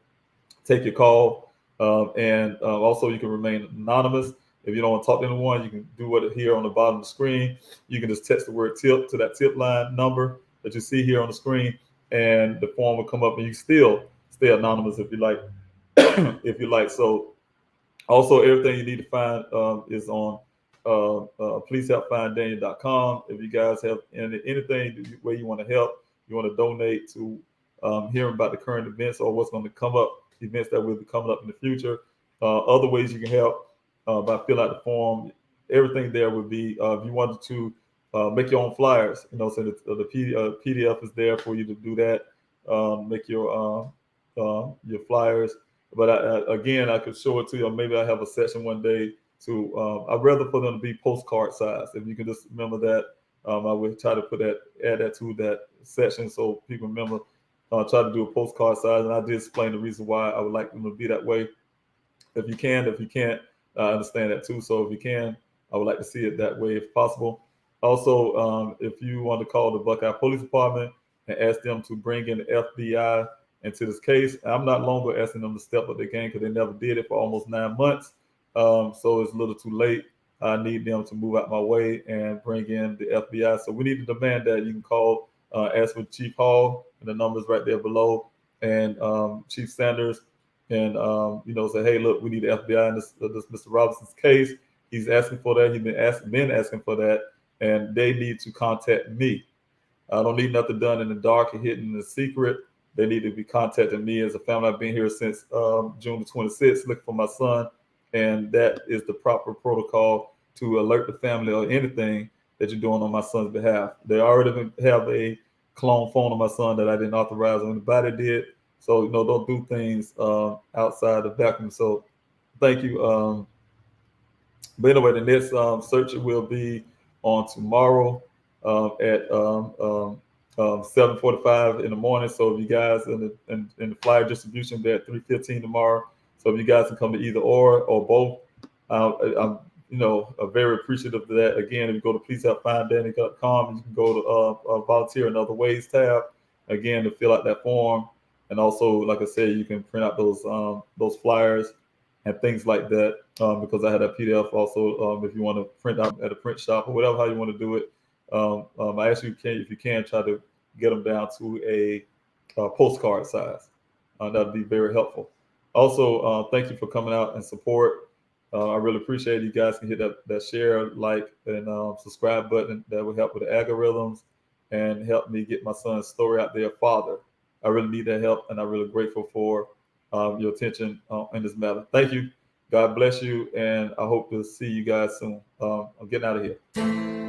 Speaker 1: Take your call. And also you can remain anonymous. If you don't want to talk to anyone, you can do what here on the bottom of the screen. You can just text the word tip to that tip line number that you see here on the screen, and the form will come up, and you can still stay anonymous if you like. If you like. So also everything you need to find is on pleasehelpfinddaniel.com. If you guys have anything where you want to help, you want to donate to hearing about the current events or what's going to come up, events that will be coming up in the future, other ways you can help. By fill out the form, everything there would be. If you wanted to make your own flyers, so the PDF is there for you to do that. Make your flyers, But again, I could show it to you. Or maybe I have a session one day to. I'd rather for them to be postcard size. If you can just remember that, I would try to add that to that session so people remember. Try to do a postcard size, and I did explain the reason why I would like them to be that way. If you can, if you can't, I understand that too. So if you can, I would like to see it that way if possible. Also, if you want to call the Buckeye Police Department and ask them to bring in the FBI into this case, I'm not longer asking them to step up their game because they never did it for almost 9 months. So it's a little too late. I need them to move out my way and bring in the FBI. So we need to demand that. You can call, ask for Chief Hall, and the number's right there below, and Chief Sanders, and say, hey, look, we need the FBI in this Mr. Robinson's case. He's asking for that. He's been asking for that, and they need to contact me. I don't need nothing done in the dark and hidden in the secret. They need to be contacting me as a family. I've been here since June the 26th looking for my son, and that is the proper protocol to alert the family or anything that you're doing on my son's behalf. They already have a clone phone on my son that I didn't authorize or anybody did. So, don't do things outside the vacuum. So thank you. But anyway, the next search will be on tomorrow at 7:45 in the morning. So if you guys in the flyer distribution, they're at 3:15 tomorrow. So if you guys can come to either or both, I'm very appreciative of that. Again, if you go to pleasehelpfinddanny.com, you can go to volunteer in other ways tab again to fill out that form. And also, like I said, you can print out those flyers and things like that because I had a PDF also if you want to print out at a print shop or whatever, how you want to do it. I ask you, if you can, try to get them down to a postcard size. That'd be very helpful. Also, thank you for coming out and support. I really appreciate it. You guys can hit that share, like, and subscribe button. That will help with the algorithms and help me get my son's story out there. Father, I really need that help, and I'm really grateful for your attention in this matter. Thank you. God bless you, and I hope to see you guys soon. I'm getting out of here.